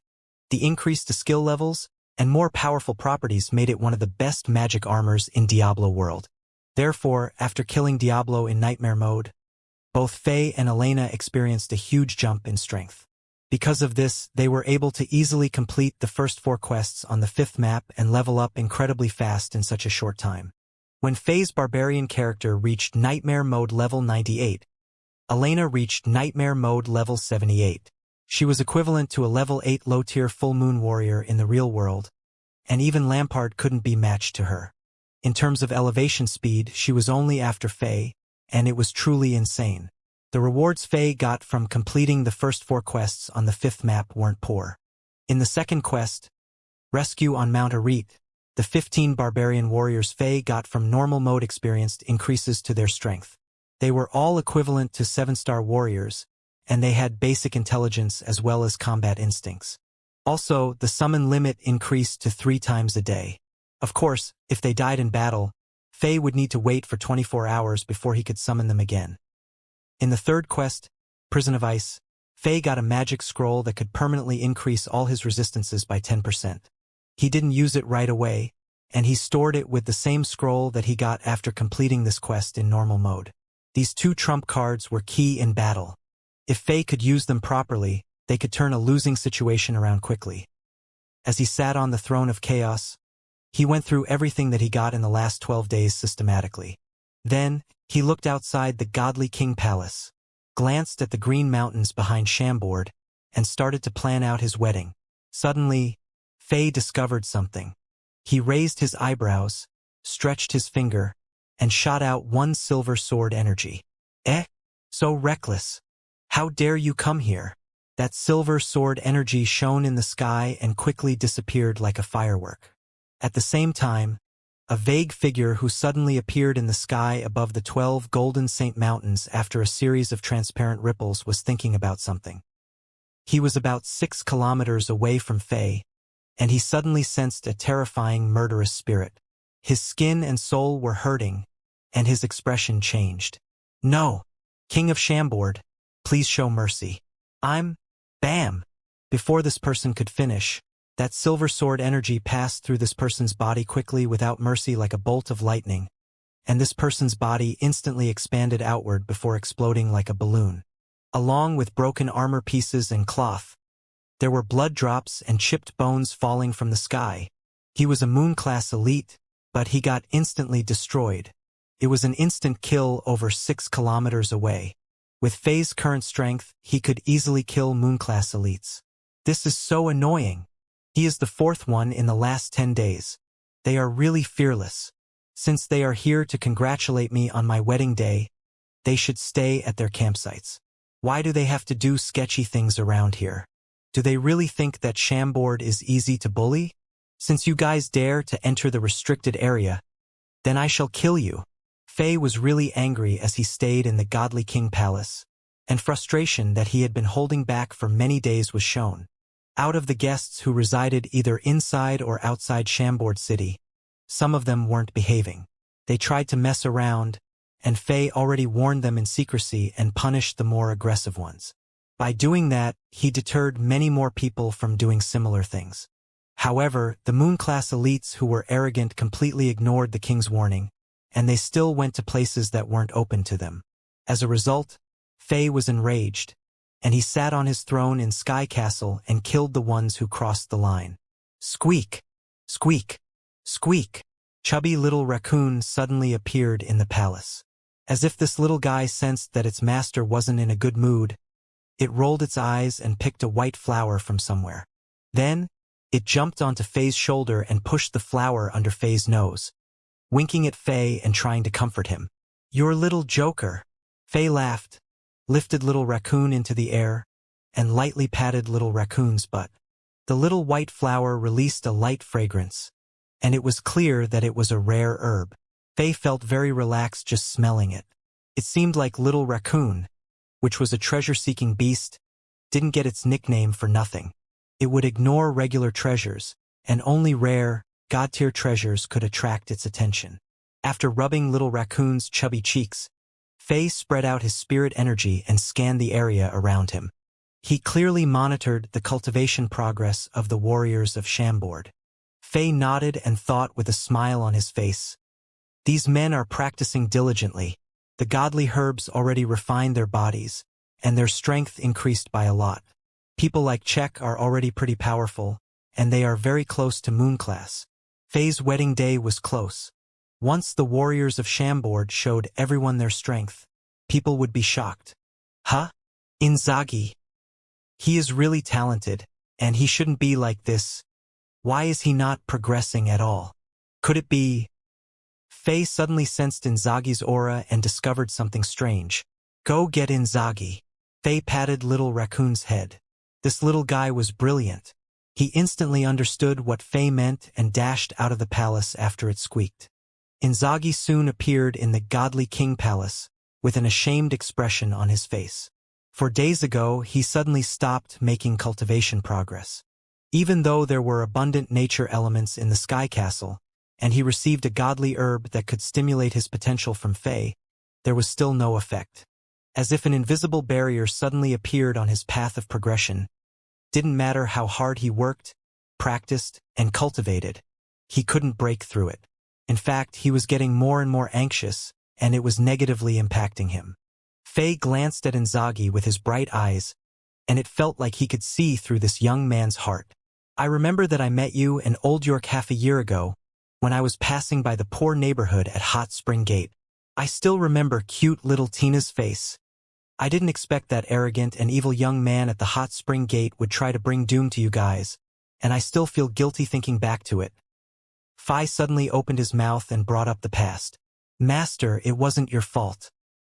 the increase to skill levels, and more powerful properties made it one of the best magic armors in Diablo world. Therefore, after killing Diablo in Nightmare Mode, both Faye and Elena experienced a huge jump in strength. Because of this, they were able to easily complete the first 4 quests on the 5th map and level up incredibly fast in such a short time. When Faye's barbarian character reached Nightmare Mode level 98, Elena reached Nightmare Mode level 78. She was equivalent to a level 8 low-tier full moon warrior in the real world, and even Lampard couldn't be matched to her. In terms of elevation speed, she was only after Faye, and it was truly insane. The rewards Faye got from completing the first 4 quests on the 5th map weren't poor. In the second quest, Rescue on Mount Arete, the 15 barbarian warriors Faye got from normal mode experienced increases to their strength. They were all equivalent to 7-star warriors, and they had basic intelligence as well as combat instincts. Also, the summon limit increased to 3 times a day. Of course, if they died in battle, Faye would need to wait for 24 hours before he could summon them again. In the third quest, Prison of Ice, Faye got a magic scroll that could permanently increase all his resistances by 10%. He didn't use it right away, and he stored it with the same scroll that he got after completing this quest in normal mode. These 2 trump cards were key in battle. If Faye could use them properly, they could turn a losing situation around quickly. As he sat on the throne of chaos, he went through everything that he got in the last 12 days systematically. Then, he looked outside the godly king palace, glanced at the green mountains behind Chambord, and started to plan out his wedding. Suddenly, Faye discovered something. He raised his eyebrows, stretched his finger, and shot out 1 silver sword energy. So reckless. How dare you come here? That silver sword energy shone in the sky and quickly disappeared like a firework. At the same time, a vague figure who suddenly appeared in the sky above the 12 golden Saint Mountains after a series of transparent ripples was thinking about something. He was about 6 kilometers away from Faye, and he suddenly sensed a terrifying murderous spirit. His skin and soul were hurting, and his expression changed. "No! King of Chambord, please show mercy. Bam!" Before this person could finish, That silver sword energy passed through this person's body quickly without mercy like a bolt of lightning, and this person's body instantly expanded outward before exploding like a balloon. Along with broken armor pieces and cloth, there were blood drops and chipped bones falling from the sky. He was a moon-class elite, but he got instantly destroyed. It was an instant kill over 6 kilometers away. With Faye's current strength, he could easily kill moon-class elites. This is so annoying. He is the 4th one in the last 10 days. They are really fearless. Since they are here to congratulate me on my wedding day, they should stay at their campsites. Why do they have to do sketchy things around here? Do they really think that Chambord is easy to bully? Since you guys dare to enter the restricted area, then I shall kill you. Faye was really angry as he stayed in the Godly King Palace, and frustration that he had been holding back for many days was shown. Out of the guests who resided either inside or outside Chambord City, some of them weren't behaving. They tried to mess around, and Faye already warned them in secrecy and punished the more aggressive ones. By doing that, he deterred many more people from doing similar things. However, the moon-class elites who were arrogant completely ignored the king's warning, and they still went to places that weren't open to them. As a result, Faye was enraged, and he sat on his throne in Sky Castle and killed the ones who crossed the line. Squeak! Squeak! Squeak! Chubby little raccoon suddenly appeared in the palace. As if this little guy sensed that its master wasn't in a good mood, it rolled its eyes and picked a white flower from somewhere. Then, it jumped onto Faye's shoulder and pushed the flower under Faye's nose, winking at Faye and trying to comfort him. "Your little joker." Faye laughed, lifted little raccoon into the air, and lightly patted little raccoon's butt. The little white flower released a light fragrance, and it was clear that it was a rare herb. Faye felt very relaxed just smelling it. It seemed like little raccoon, which was a treasure-seeking beast, didn't get its nickname for nothing. It would ignore regular treasures, and only rare, god-tier treasures could attract its attention. After rubbing little raccoon's chubby cheeks, Faye spread out his spirit energy and scanned the area around him. He clearly monitored the cultivation progress of the warriors of Chambord. Faye nodded and thought with a smile on his face. These men are practicing diligently. The godly herbs already refined their bodies, and their strength increased by a lot. People like Czech are already pretty powerful, and they are very close to moon class. Faye's wedding day was close. Once the warriors of Chambord showed everyone their strength, people would be shocked. Huh? Inzaghi. He is really talented, and he shouldn't be like this. Why is he not progressing at all? Could it be? Faye suddenly sensed Inzaghi's aura and discovered something strange. Go get Inzaghi. Faye patted little raccoon's head. This little guy was brilliant. He instantly understood what Faye meant and dashed out of the palace after it squeaked. Inzaghi soon appeared in the Godly King Palace, with an ashamed expression on his face. For days ago, he suddenly stopped making cultivation progress. Even though there were abundant nature elements in the Sky Castle, and he received a godly herb that could stimulate his potential from Faye, there was still no effect. As if an invisible barrier suddenly appeared on his path of progression. Didn't matter how hard he worked, practiced, and cultivated, he couldn't break through it. In fact, he was getting more and more anxious, and it was negatively impacting him. Faye glanced at Inzaghi with his bright eyes, and it felt like he could see through this young man's heart. I remember that I met you in Old York half a year ago, when I was passing by the poor neighborhood at Hot Spring Gate. I still remember cute little Tina's face. I didn't expect that arrogant and evil young man at the Hot Spring Gate would try to bring doom to you guys, and I still feel guilty thinking back to it. Faye suddenly opened his mouth and brought up the past. Master, it wasn't your fault.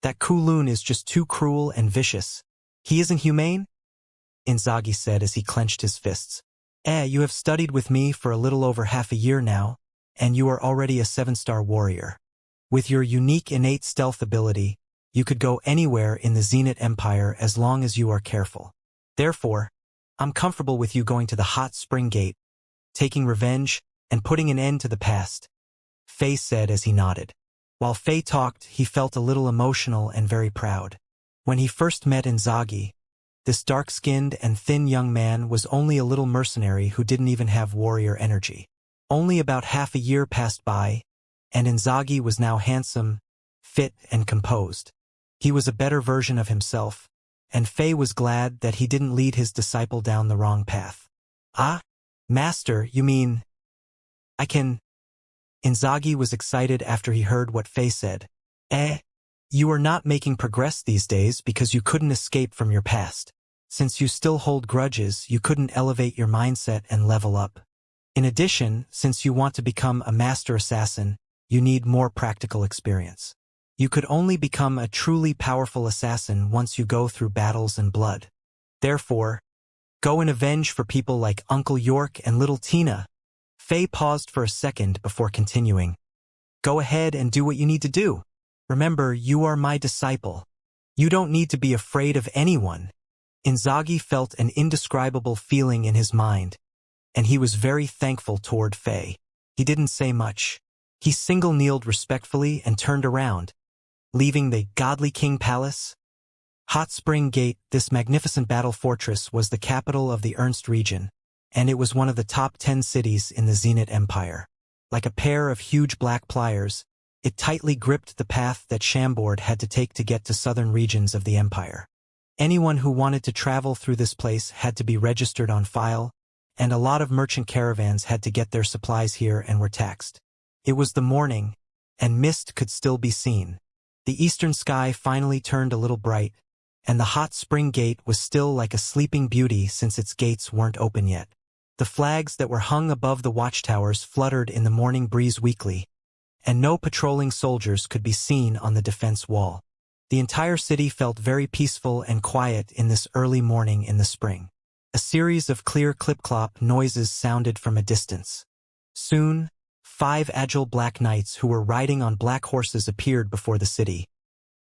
That Kowloon is just too cruel and vicious. He isn't humane? Inzaghi said as he clenched his fists. You have studied with me for a little over half a year now, and you are already a 7-star warrior. With your unique innate stealth ability, you could go anywhere in the Zenith Empire as long as you are careful. Therefore, I'm comfortable with you going to the Hot Spring Gate, taking revenge, and putting an end to the past, Faye said as he nodded. While Faye talked, he felt a little emotional and very proud. When he first met Inzaghi, This dark-skinned and thin young man was only a little mercenary who didn't even have warrior energy. Only about half a year passed by, and Inzaghi was now handsome, fit, and composed. He was a better version of himself, and Fei was glad that he didn't lead his disciple down the wrong path. "Ah, master, you mean I can—" Inzaghi was excited after he heard what Fei said. You are not making progress these days because you couldn't escape from your past. Since you still hold grudges, you couldn't elevate your mindset and level up. In addition, since you want to become a master assassin, you need more practical experience. You could only become a truly powerful assassin once you go through battles and blood. Therefore, go and avenge for people like Uncle York and little Tina." Fei paused for a second before continuing. "Go ahead and do what you need to do. Remember, you are my disciple. You don't need to be afraid of anyone." Inzaghi felt an indescribable feeling in his mind, and he was very thankful toward Fei. He didn't say much. He single-kneeled respectfully and turned around, leaving the Godly King Palace. Hot Spring Gate, this magnificent battle fortress, was the capital of the Ernst region, and it was one of the top 10 cities in the Zenith Empire. Like a pair of huge black pliers, it tightly gripped the path that Chambord had to take to get to southern regions of the empire. Anyone who wanted to travel through this place had to be registered on file, and a lot of merchant caravans had to get their supplies here and were taxed. It was the morning, and mist could still be seen. The eastern sky finally turned a little bright, and the Hot Spring Gate was still like a sleeping beauty since its gates weren't open yet. The flags that were hung above the watchtowers fluttered in the morning breeze weakly, and no patrolling soldiers could be seen on the defense wall. The entire city felt very peaceful and quiet in this early morning in the spring. A series of clear clip-clop noises sounded from a distance. Soon, 5 agile black knights who were riding on black horses appeared before the city.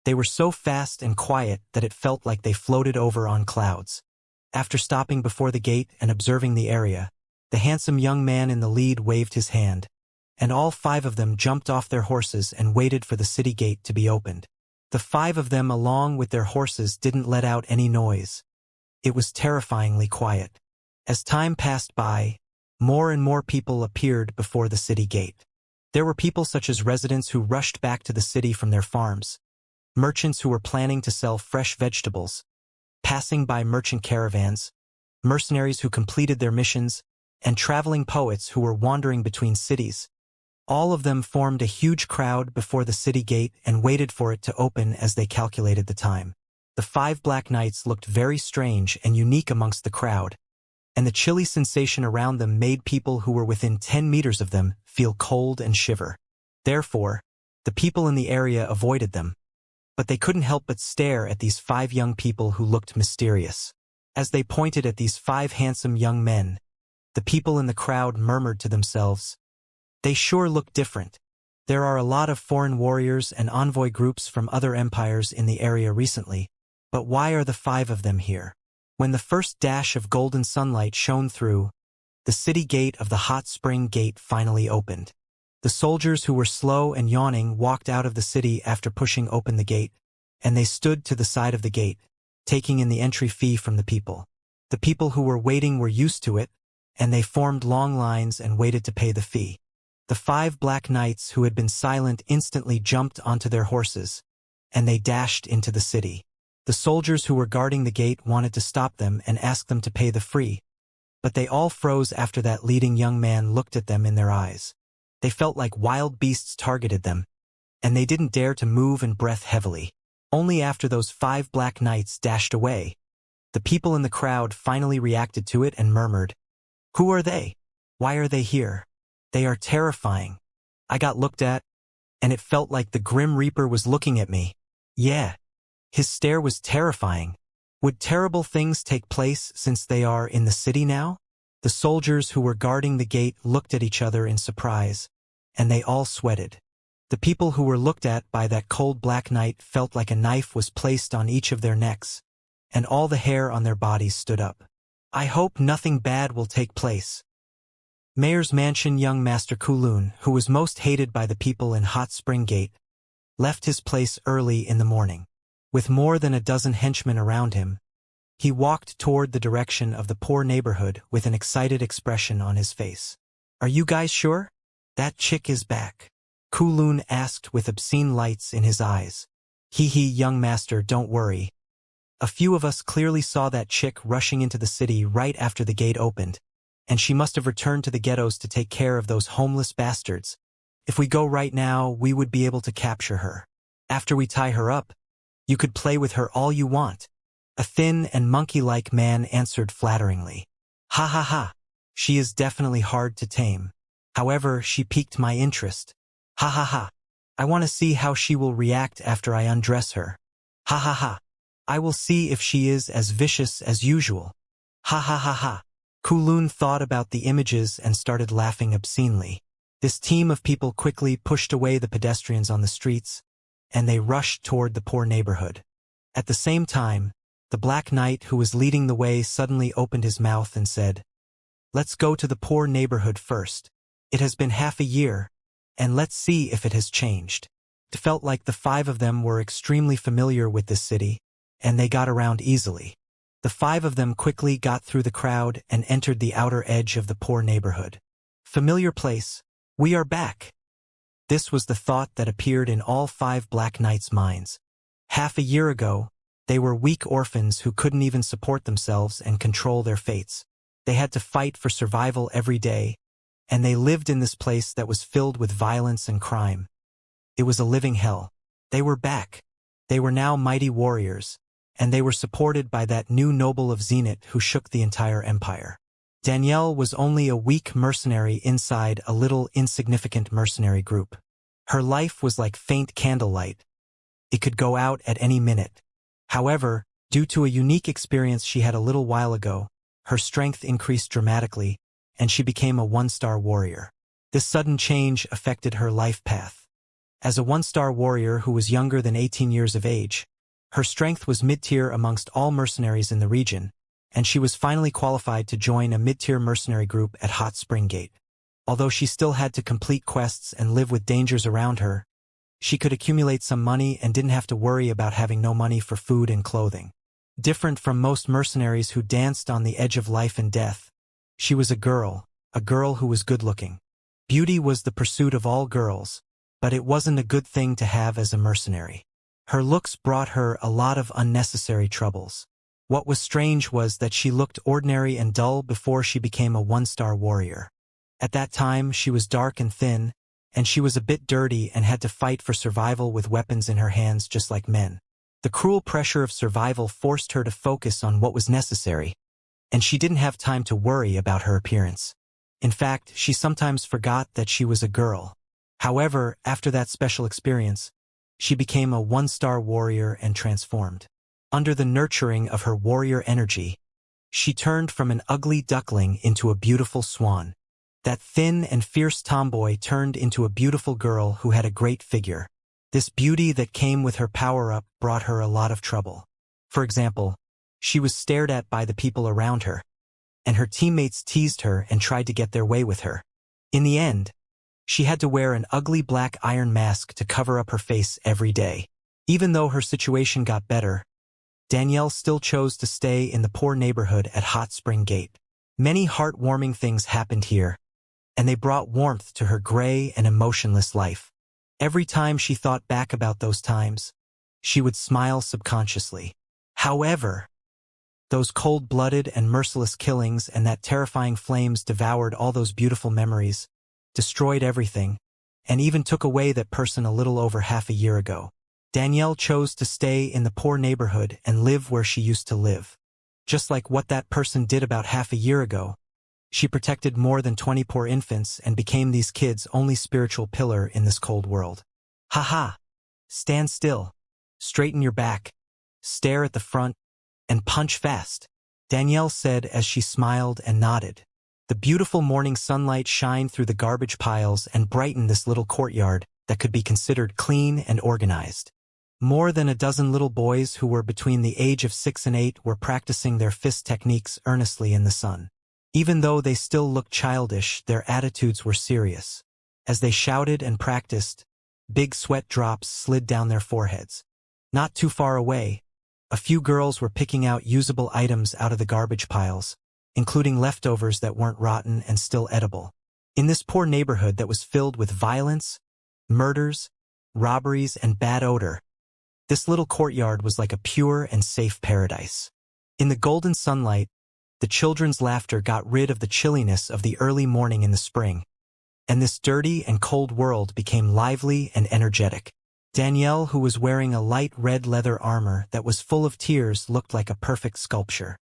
They were so fast and quiet that it felt like they floated over on clouds. After stopping before the gate and observing the area, the handsome young man in the lead waved his hand, and all 5 of them jumped off their horses and waited for the city gate to be opened. The 5 of them along with their horses didn't let out any noise. It was terrifyingly quiet. As time passed by, more and more people appeared before the city gate. There were people such as residents who rushed back to the city from their farms, merchants who were planning to sell fresh vegetables, passing by merchant caravans, mercenaries who completed their missions, and traveling poets who were wandering between cities. All of them formed a huge crowd before the city gate and waited for it to open as they calculated the time. The 5 black knights looked very strange and unique amongst the crowd, and the chilly sensation around them made people who were within 10 meters of them feel cold and shiver. Therefore, the people in the area avoided them, but they couldn't help but stare at these 5 young people who looked mysterious. As they pointed at these 5 handsome young men, the people in the crowd murmured to themselves, "They sure look different. There are a lot of foreign warriors and envoy groups from other empires in the area recently, but why are the 5 of them here?" When the first dash of golden sunlight shone through, the city gate of the Hot Spring Gate finally opened. The soldiers who were slow and yawning walked out of the city after pushing open the gate, and they stood to the side of the gate, taking in the entry fee from the people. The people who were waiting were used to it, and they formed long lines and waited to pay the fee. The 5 black knights who had been silent instantly jumped onto their horses, and they dashed into the city. The soldiers who were guarding the gate wanted to stop them and ask them to pay the fee, but they all froze after that leading young man looked at them in their eyes. They felt like wild beasts targeted them, and they didn't dare to move and breath heavily. Only after those 5 black knights dashed away, the people in the crowd finally reacted to it and murmured, "Who are they? Why are they here? They are terrifying." I got looked at, and it felt like the Grim Reaper was looking at me. Yeah. His stare was terrifying. Would terrible things take place since they are in the city now? The soldiers who were guarding the gate looked at each other in surprise, and they all sweated. The people who were looked at by that cold black knight felt like a knife was placed on each of their necks, and all the hair on their bodies stood up. I hope nothing bad will take place. Mayor's Mansion young Master Kulun, who was most hated by the people in Hot Spring Gate, left his place early in the morning. With more than a dozen henchmen around him, He walked toward the direction of the poor neighborhood with an excited expression on his face. "Are you guys sure? That chick is back?" Kulun asked with obscene lights in his eyes. "Hee, young master, don't worry. A few of us clearly saw that chick rushing into the city right after the gate opened, and she must have returned to the ghettos to take care of those homeless bastards. If we go right now, we would be able to capture her. After we tie her up, you could play with her all you want." A thin and monkey-like man answered flatteringly. "Ha ha ha. She is definitely hard to tame. However, she piqued my interest. Ha ha ha. I want to see how she will react after I undress her. Ha ha ha. I will see if she is as vicious as usual. Ha ha ha ha." Kulun thought about the images and started laughing obscenely. This team of people quickly pushed away the pedestrians on the streets, and they rushed toward the poor neighborhood. At the same time, the Black Knight who was leading the way suddenly opened his mouth and said, "Let's go to the poor neighborhood first. It has been half a year, and let's see if it has changed." It felt like the five of them were extremely familiar with this city, and they got around easily. The five of them quickly got through the crowd and entered the outer edge of the poor neighborhood. "Familiar place. We are back." This was the thought that appeared in all five Black Knights' minds. Half a year ago, they were weak orphans who couldn't even support themselves and control their fates. They had to fight for survival every day, and they lived in this place that was filled with violence and crime. It was a living hell. They were back. They were now mighty warriors, and they were supported by that new noble of Zenit who shook the entire empire. Danielle was only a weak mercenary inside a little insignificant mercenary group. Her life was like faint candlelight. It could go out at any minute. However, due to a unique experience she had a little while ago, her strength increased dramatically, and she became a one-star warrior. This sudden change affected her life path. As a one-star warrior who was younger than 18 years of age, her strength was mid-tier amongst all mercenaries in the region, and she was finally qualified to join a mid-tier mercenary group at Hot Spring Gate. Although she still had to complete quests and live with dangers around her, she could accumulate some money and didn't have to worry about having no money for food and clothing. Different from most mercenaries who danced on the edge of life and death, she was a girl who was good-looking. Beauty was the pursuit of all girls, but it wasn't a good thing to have as a mercenary. Her looks brought her a lot of unnecessary troubles. What was strange was that she looked ordinary and dull before she became a one-star warrior. At that time, she was dark and thin, and she was a bit dirty and had to fight for survival with weapons in her hands just like men. The cruel pressure of survival forced her to focus on what was necessary, and she didn't have time to worry about her appearance. In fact, she sometimes forgot that she was a girl. However, after that special experience, she became a one-star warrior and transformed. Under the nurturing of her warrior energy, she turned from an ugly duckling into a beautiful swan. That thin and fierce tomboy turned into a beautiful girl who had a great figure. This beauty that came with her power-up brought her a lot of trouble. For example, she was stared at by the people around her, and her teammates teased her and tried to get their way with her. In the end, she had to wear an ugly black iron mask to cover up her face every day. Even though her situation got better, Danielle still chose to stay in the poor neighborhood at Hot Spring Gate. Many heartwarming things happened here, and they brought warmth to her gray and emotionless life. Every time she thought back about those times, she would smile subconsciously. However, those cold-blooded and merciless killings and that terrifying flames devoured all those beautiful memories, destroyed everything, and even took away that person a little over half a year ago. Danielle chose to stay in the poor neighborhood and live where she used to live. Just like what that person did about half a year ago, she protected more than 20 poor infants and became these kids' only spiritual pillar in this cold world. Ha! Stand still, straighten your back, stare at the front, and punch fast, Danielle said as she smiled and nodded. The beautiful morning sunlight shined through the garbage piles and brightened this little courtyard that could be considered clean and organized. More than a dozen little boys who were between the age of 6 and 8 were practicing their fist techniques earnestly in the sun. Even though they still looked childish, their attitudes were serious. As they shouted and practiced, big sweat drops slid down their foreheads. Not too far away, A few girls were picking out usable items out of the garbage piles, including leftovers that weren't rotten and still edible. In this poor neighborhood that was filled with violence, murders, robberies, and bad odor, this little courtyard was like a pure and safe paradise. In the golden sunlight, the children's laughter got rid of the chilliness of the early morning in the spring, and this dirty and cold world became lively and energetic. Danielle, who was wearing a light red leather armor that was full of tears, looked like a perfect sculpture.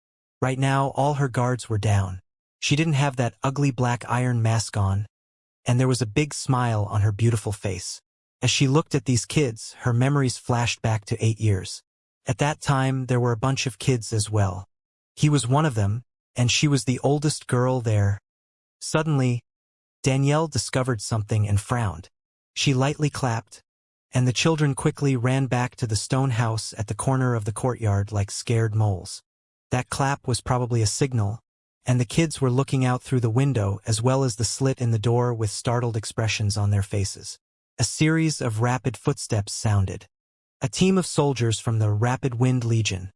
Right now, all her guards were down. She didn't have that ugly black iron mask on, and there was a big smile on her beautiful face. As she looked at these kids, her memories flashed back to 8 years. At that time, there were a bunch of kids as well. He was one of them, and she was the oldest girl there. Suddenly, Danielle discovered something and frowned. She lightly clapped, and the children quickly ran back to the stone house at the corner of the courtyard like scared moles. That clap was probably a signal, and the kids were looking out through the window as well as the slit in the door with startled expressions on their faces. A series of rapid footsteps sounded. A team of soldiers from the Rapid Wind Legion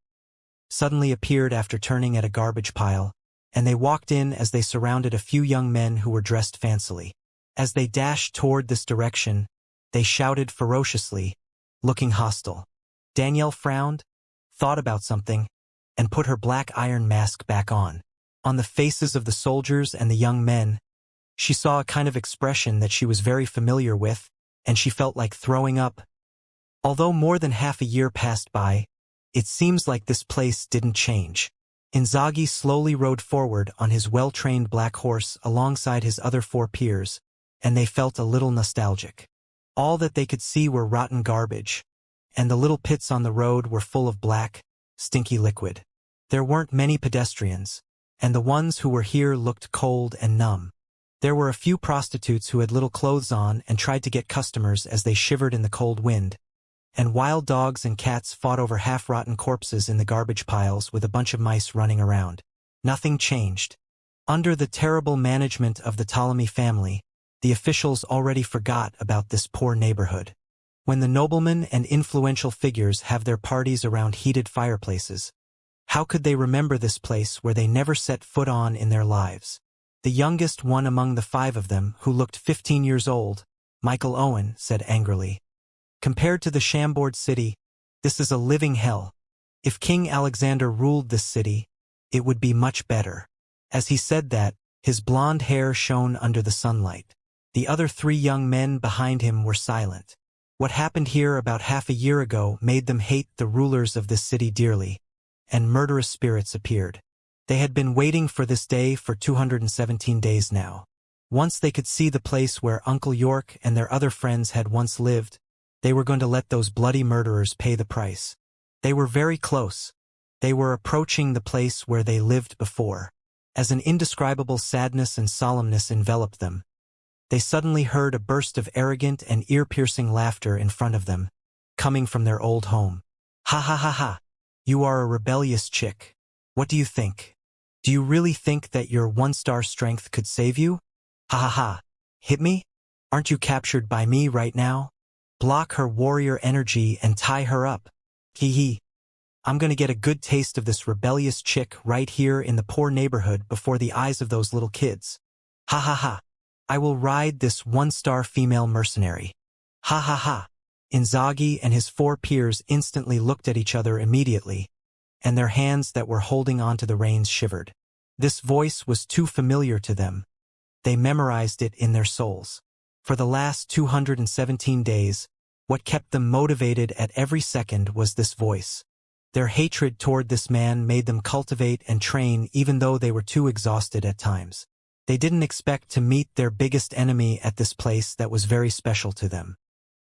suddenly appeared after turning at a garbage pile, and they walked in as they surrounded a few young men who were dressed fancily. As they dashed toward this direction, they shouted ferociously, looking hostile. Danielle frowned, thought about something, and put her black iron mask back on. On the faces of the soldiers and the young men, she saw a kind of expression that she was very familiar with, and she felt like throwing up. Although more than half a year passed by, it seems like this place didn't change. Inzaghi slowly rode forward on his well-trained black horse alongside his other 4 peers, and they felt a little nostalgic. All that they could see were rotten garbage, and the little pits on the road were full of black, stinky liquid. There weren't many pedestrians, and the ones who were here looked cold and numb. There were a few prostitutes who had little clothes on and tried to get customers as they shivered in the cold wind, and wild dogs and cats fought over half-rotten corpses in the garbage piles with a bunch of mice running around. Nothing changed. Under the terrible management of the Ptolemy family, the officials already forgot about this poor neighborhood. When the noblemen and influential figures have their parties around heated fireplaces, how could they remember this place where they never set foot on in their lives? The youngest one among the 5 of them, who looked 15 years old, Michael Owen, said angrily, "Compared to the Chambord city, this is a living hell. If King Alexander ruled this city, it would be much better." As he said that, his blonde hair shone under the sunlight. The other 3 young men behind him were silent. What happened here about half a year ago made them hate the rulers of this city dearly, and murderous spirits appeared. They had been waiting for this day for 217 days now. Once they could see the place where Uncle York and their other friends had once lived, they were going to let those bloody murderers pay the price. They were very close. They were approaching the place where they lived before. As an indescribable sadness and solemnness enveloped them, they suddenly heard a burst of arrogant and ear-piercing laughter in front of them, coming from their old home. "Ha ha ha ha! You are a rebellious chick. What do you think? Do you really think that your 1-star strength could save you? Ha ha ha! Hit me? Aren't you captured by me right now? Block her warrior energy and tie her up. Hee hee. I'm gonna get a good taste of this rebellious chick right here in the poor neighborhood before the eyes of those little kids. Ha ha ha! I will ride this 1-star female mercenary. Ha ha ha!" Inzaghi and his 4 peers instantly looked at each other immediately, and their hands that were holding onto the reins shivered. This voice was too familiar to them. They memorized it in their souls. For the last 217 days, what kept them motivated at every second was this voice. Their hatred toward this man made them cultivate and train even though they were too exhausted at times. They didn't expect to meet their biggest enemy at this place that was very special to them.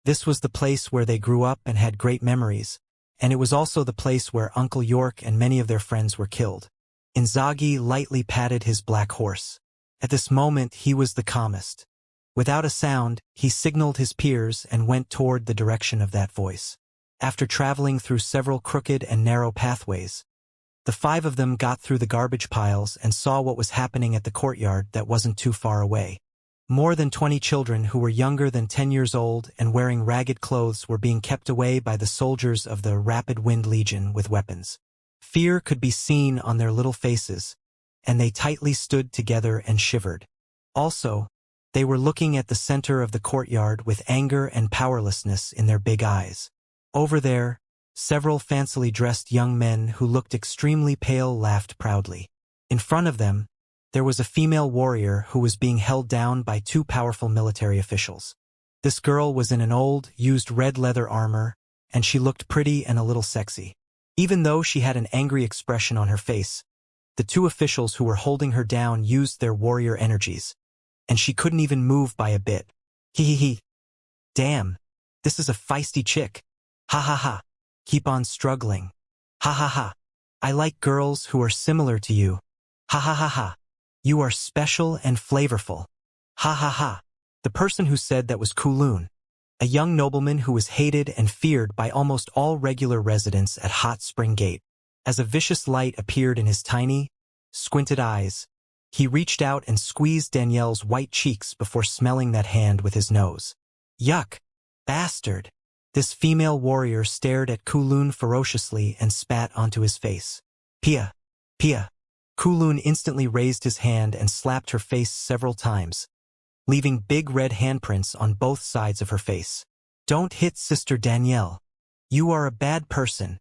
This was the place where they grew up and had great memories, and it was also the place where Uncle York and many of their friends were killed. Inzaghi lightly patted his black horse. At this moment he was the calmest. Without a sound, he signaled his peers and went toward the direction of that voice. After traveling through several crooked and narrow pathways, the 5 of them got through the garbage piles and saw what was happening at the courtyard that wasn't too far away. More than 20 children who were younger than 10 years old and wearing ragged clothes were being kept away by the soldiers of the Rapid Wind Legion with weapons. Fear could be seen on their little faces, and they tightly stood together and shivered. Also, they were looking at the center of the courtyard with anger and powerlessness in their big eyes. Over there, several fancily dressed young men who looked extremely pale laughed proudly. In front of them, there was a female warrior who was being held down by two powerful military officials. This girl was in an old, used red leather armor, and she looked pretty and a little sexy. Even though she had an angry expression on her face, the two officials who were holding her down used their warrior energies, and she couldn't even move by a bit. Hee. Damn, this is a feisty chick. Ha ha ha. Keep on struggling. Ha ha ha. I like girls who are similar to you. Ha ha ha ha. You are special and flavorful. Ha ha ha. The person who said that was Kowloon, a young nobleman who was hated and feared by almost all regular residents at Hot Spring Gate. As a vicious light appeared in his tiny, squinted eyes, he reached out and squeezed Danielle's white cheeks before smelling that hand with his nose. Yuck! Bastard! This female warrior stared at Kowloon ferociously and spat onto his face. Pia! Pia! Kowloon instantly raised his hand and slapped her face several times, leaving big red handprints on both sides of her face. Don't hit Sister Danielle. You are a bad person.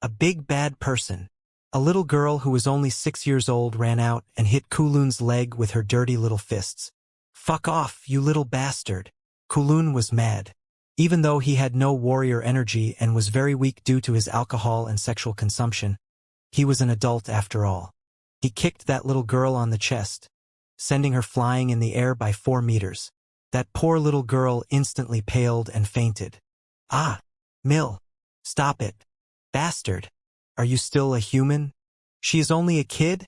A big bad person. A little girl who was only 6 years old ran out and hit Kowloon's leg with her dirty little fists. Fuck off, you little bastard. Kowloon was mad. Even though he had no warrior energy and was very weak due to his alcohol and sexual consumption, he was an adult after all. He kicked that little girl on the chest, sending her flying in the air by 4 meters. That poor little girl instantly paled and fainted. Ah, Mill. Stop it. Bastard. Are you still a human? She is only a kid?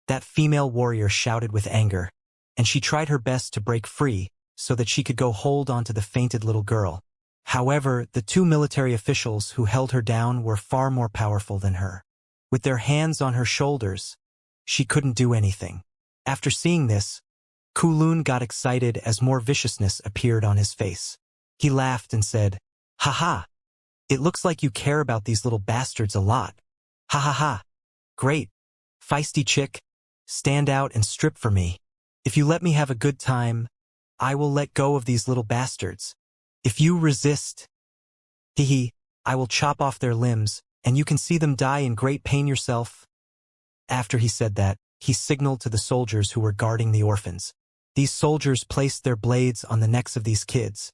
That female warrior shouted with anger, and she tried her best to break free so that she could go hold onto the fainted little girl. However, the two military officials who held her down were far more powerful than her. With their hands on her shoulders, she couldn't do anything. After seeing this, Kowloon got excited as more viciousness appeared on his face. He laughed and said, "Ha ha! It looks like you care about these little bastards a lot. Ha ha ha! Great! Feisty chick, stand out and strip for me. If you let me have a good time, I will let go of these little bastards. If you resist, I will chop off their limbs, and you can see them die in great pain yourself." After he said that, he signaled to the soldiers who were guarding the orphans. These soldiers placed their blades on the necks of these kids,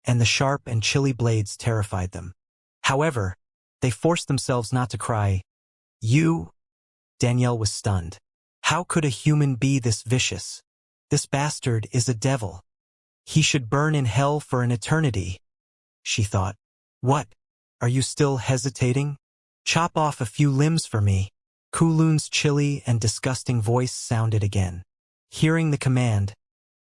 and the sharp and chilly blades terrified them. However, they forced themselves not to cry. You? Danielle was stunned. How could a human be this vicious? This bastard is a devil. He should burn in hell for an eternity, she thought. What? Are you still hesitating? Chop off a few limbs for me. Kowloon's chilly and disgusting voice sounded again. Hearing the command,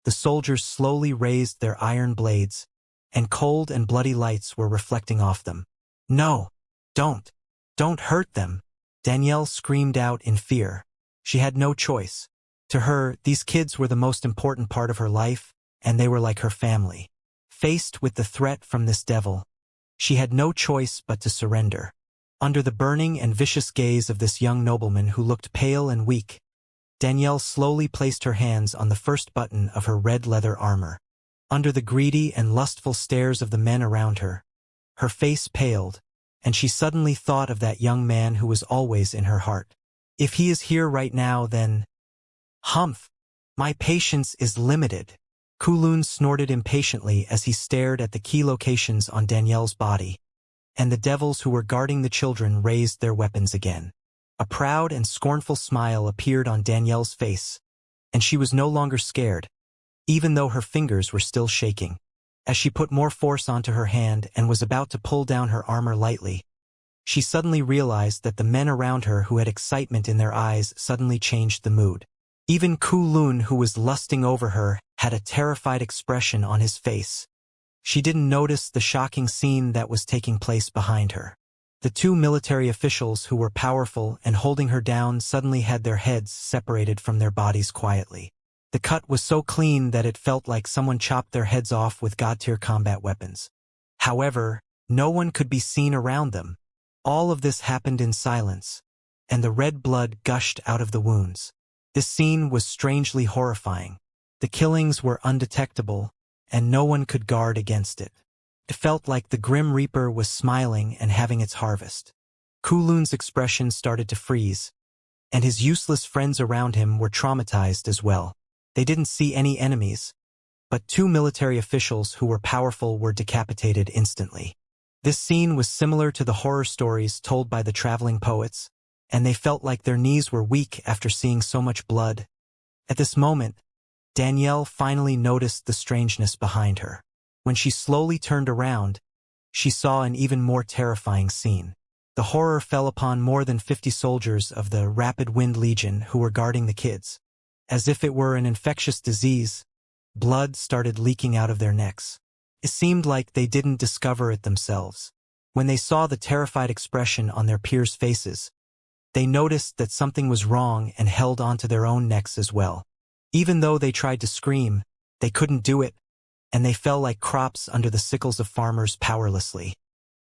the soldiers slowly raised their iron blades, and cold and bloody lights were reflecting off them. No, don't hurt them, Danielle screamed out in fear. She had no choice. To her, these kids were the most important part of her life, and they were like her family. Faced with the threat from this devil, she had no choice but to surrender. Under the burning and vicious gaze of this young nobleman who looked pale and weak, Danielle slowly placed her hands on the first button of her red leather armor. Under the greedy and lustful stares of the men around her, her face paled, and she suddenly thought of that young man who was always in her heart. If he is here right now, then... Humph! My patience is limited. Kowloon snorted impatiently as he stared at the key locations on Danielle's body, and the devils who were guarding the children raised their weapons again. A proud and scornful smile appeared on Danielle's face, and she was no longer scared, even though her fingers were still shaking. As she put more force onto her hand and was about to pull down her armor lightly, she suddenly realized that the men around her who had excitement in their eyes suddenly changed the mood. Even Kowloon, who was lusting over her, had a terrified expression on his face. She didn't notice the shocking scene that was taking place behind her. The two military officials who were powerful and holding her down suddenly had their heads separated from their bodies quietly. The cut was so clean that it felt like someone chopped their heads off with god-tier combat weapons. However, no one could be seen around them. All of this happened in silence, and the red blood gushed out of the wounds. This scene was strangely horrifying. The killings were undetectable, and no one could guard against it. It felt like the Grim Reaper was smiling and having its harvest. Kulun's expression started to freeze, and his useless friends around him were traumatized as well. They didn't see any enemies, but 2 military officials who were powerful were decapitated instantly. This scene was similar to the horror stories told by the traveling poets, and they felt like their knees were weak after seeing so much blood. At this moment, Danielle finally noticed the strangeness behind her. When she slowly turned around, she saw an even more terrifying scene. The horror fell upon more than 50 soldiers of the Rapid Wind Legion who were guarding the kids. As if it were an infectious disease, blood started leaking out of their necks. It seemed like they didn't discover it themselves. When they saw the terrified expression on their peers' faces, they noticed that something was wrong and held onto their own necks as well. Even though they tried to scream, they couldn't do it, and they fell like crops under the sickles of farmers powerlessly.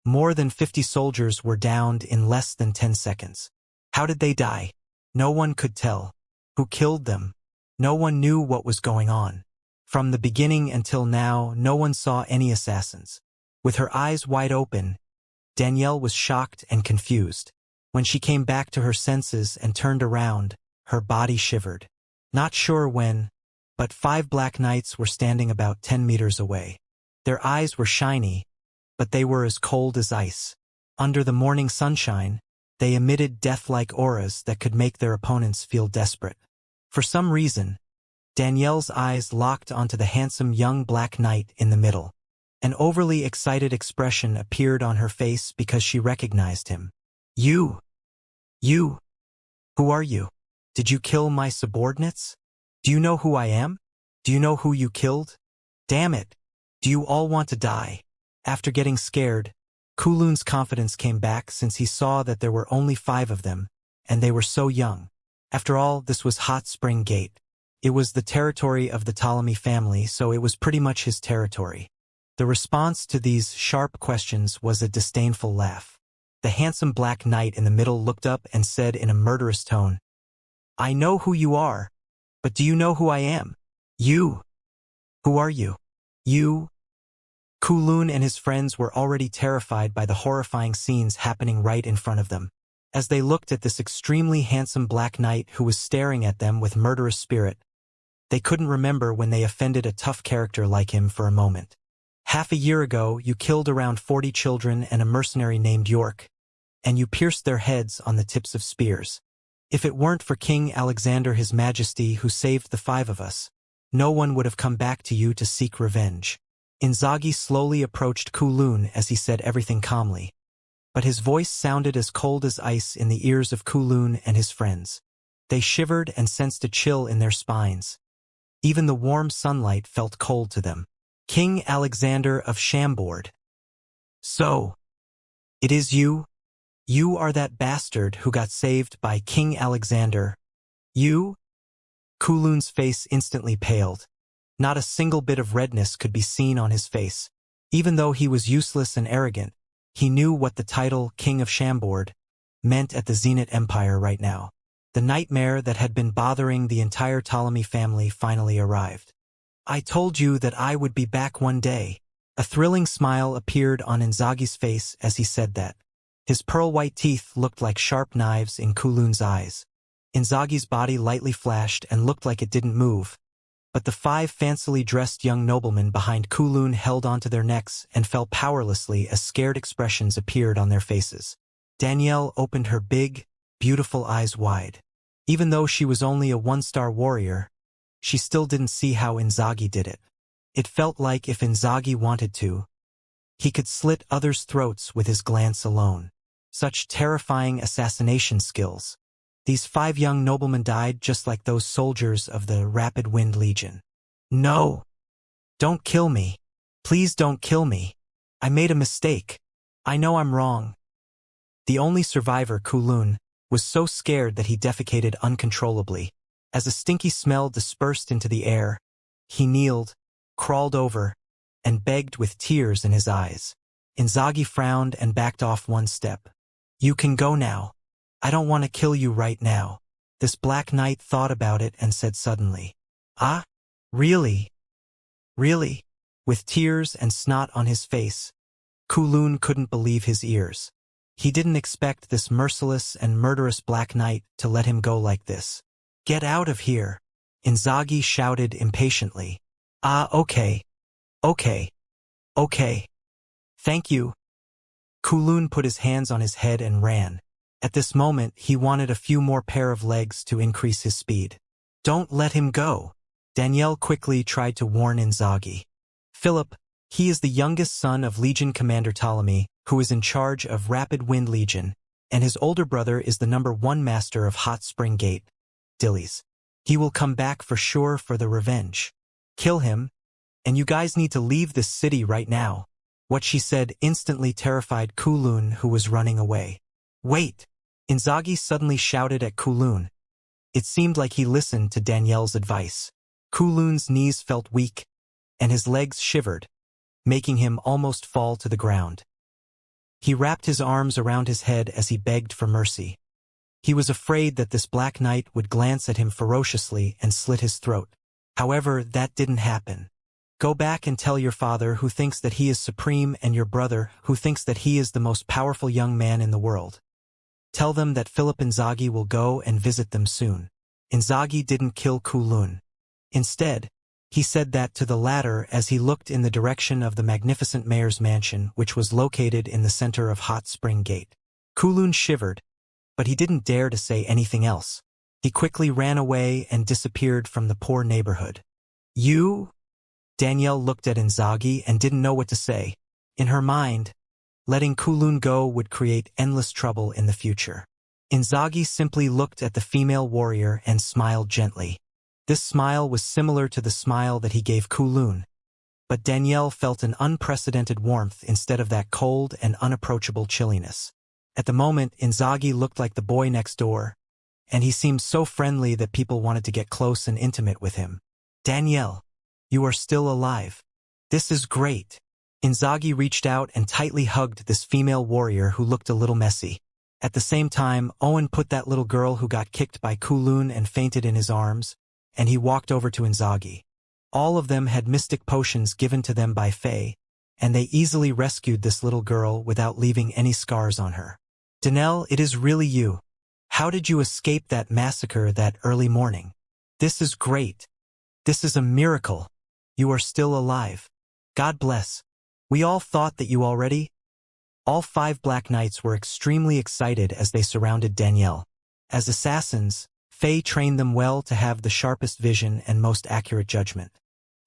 More than 50 soldiers were downed in less than 10 seconds. How did they die? No one could tell. Who killed them? No one knew what was going on. From the beginning until now, no one saw any assassins. With her eyes wide open, Danielle was shocked and confused. When she came back to her senses and turned around, her body shivered. Not sure when, but 5 black knights were standing about 10 meters away. Their eyes were shiny, but they were as cold as ice. Under the morning sunshine, they emitted death-like auras that could make their opponents feel desperate. For some reason, Danielle's eyes locked onto the handsome young black knight in the middle. An overly excited expression appeared on her face because she recognized him. You! Who are you? Did you kill my subordinates? Do you know who I am? Do you know who you killed? Damn it! Do you all want to die? After getting scared, Kulun's confidence came back since he saw that there were only 5 of them, and they were so young. After all, this was Hot Spring Gate. It was the territory of the Ptolemy family, so it was pretty much his territory. The response to these sharp questions was a disdainful laugh. The handsome black knight in the middle looked up and said in a murderous tone, "I know who you are, but do you know who I am? You. Who are you? You?" Kulun and his friends were already terrified by the horrifying scenes happening right in front of them. As they looked at this extremely handsome black knight who was staring at them with murderous spirit, they couldn't remember when they offended a tough character like him for a moment. Half a year ago, you killed around 40 children and a mercenary named York, and you pierced their heads on the tips of spears. If it weren't for King Alexander His Majesty who saved the 5 of us, no one would have come back to you to seek revenge. Inzaghi slowly approached Kulun as he said everything calmly, but his voice sounded as cold as ice in the ears of Kulun and his friends. They shivered and sensed a chill in their spines. Even the warm sunlight felt cold to them. King Alexander of Chambord. So, it is you? You are that bastard who got saved by King Alexander. You? Kulun's face instantly paled. Not a single bit of redness could be seen on his face. Even though he was useless and arrogant, he knew what the title King of Chambord meant at the Zenith Empire right now. The nightmare that had been bothering the entire Ptolemy family finally arrived. I told you that I would be back one day. A thrilling smile appeared on Inzaghi's face as he said that. His pearl-white teeth looked like sharp knives in Kulun's eyes. Inzaghi's body lightly flashed and looked like it didn't move, but the 5 fancily dressed young noblemen behind Kulun held onto their necks and fell powerlessly as scared expressions appeared on their faces. Danielle opened her big, beautiful eyes wide. Even though she was only a 1-star warrior, she still didn't see how Inzaghi did it. It felt like if Inzaghi wanted to, he could slit others' throats with his glance alone. Such terrifying assassination skills. These 5 young noblemen died just like those soldiers of the Rapid Wind Legion. No! Don't kill me. Please don't kill me. I made a mistake. I know I'm wrong. The only survivor, Kulun, was so scared that he defecated uncontrollably. As a stinky smell dispersed into the air, he kneeled, crawled over, and begged with tears in his eyes. Inzaghi frowned and backed off one step. "You can go now. I don't want to kill you right now." This Black Knight thought about it and said suddenly, "Ah? Really? Really?" With tears and snot on his face, Kulun couldn't believe his ears. He didn't expect this merciless and murderous Black Knight to let him go like this. "Get out of here!" Inzaghi shouted impatiently. "Ah, okay. Okay. Okay. Thank you." Kulun put his hands on his head and ran. At this moment, he wanted a few more pair of legs to increase his speed. "Don't let him go." Danielle quickly tried to warn Inzaghi. "Philip, he is the youngest son of Legion Commander Ptolemy, who is in charge of Rapid Wind Legion, and his older brother is the #1 master of Hot Spring Gate, Dillies. He will come back for sure for the revenge. Kill him, and you guys need to leave this city right now." What she said instantly terrified Kulun, who was running away. "Wait!" Inzaghi suddenly shouted at Kulun. It seemed like he listened to Danielle's advice. Kulun's knees felt weak, and his legs shivered, making him almost fall to the ground. He wrapped his arms around his head as he begged for mercy. He was afraid that this Black Knight would glance at him ferociously and slit his throat. However, that didn't happen. "Go back and tell your father, who thinks that he is supreme, and your brother, who thinks that he is the most powerful young man in the world. Tell them that Philip Inzaghi will go and visit them soon." Inzaghi didn't kill Kulun. Instead, he said that to the latter as he looked in the direction of the magnificent mayor's mansion, which was located in the center of Hot Spring Gate. Kulun shivered, but he didn't dare to say anything else. He quickly ran away and disappeared from the poor neighborhood. "You?" Danielle looked at Inzaghi and didn't know what to say. In her mind, letting Kulun go would create endless trouble in the future. Inzaghi simply looked at the female warrior and smiled gently. This smile was similar to the smile that he gave Kulun, but Danielle felt an unprecedented warmth instead of that cold and unapproachable chilliness. At the moment, Inzaghi looked like the boy next door, and he seemed so friendly that people wanted to get close and intimate with him. "Danielle, you are still alive. This is great." Inzaghi reached out and tightly hugged this female warrior who looked a little messy. At the same time, Owen put that little girl who got kicked by Kulun and fainted in his arms, and he walked over to Inzaghi. All of them had mystic potions given to them by Faye, and they easily rescued this little girl without leaving any scars on her. "Danelle, it is really you. How did you escape that massacre that early morning? This is great. This is a miracle. You are still alive. God bless. We all thought that you already..." All 5 Black Knights were extremely excited as they surrounded Danielle. As assassins, Faye trained them well to have the sharpest vision and most accurate judgment.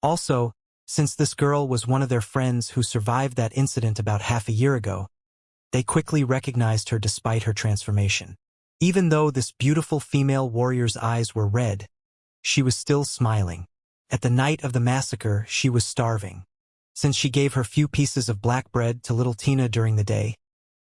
Also, since this girl was one of their friends who survived that incident about half a year ago, they quickly recognized her despite her transformation. Even though this beautiful female warrior's eyes were red, she was still smiling. At the night of the massacre, she was starving. Since she gave her few pieces of black bread to little Tina during the day,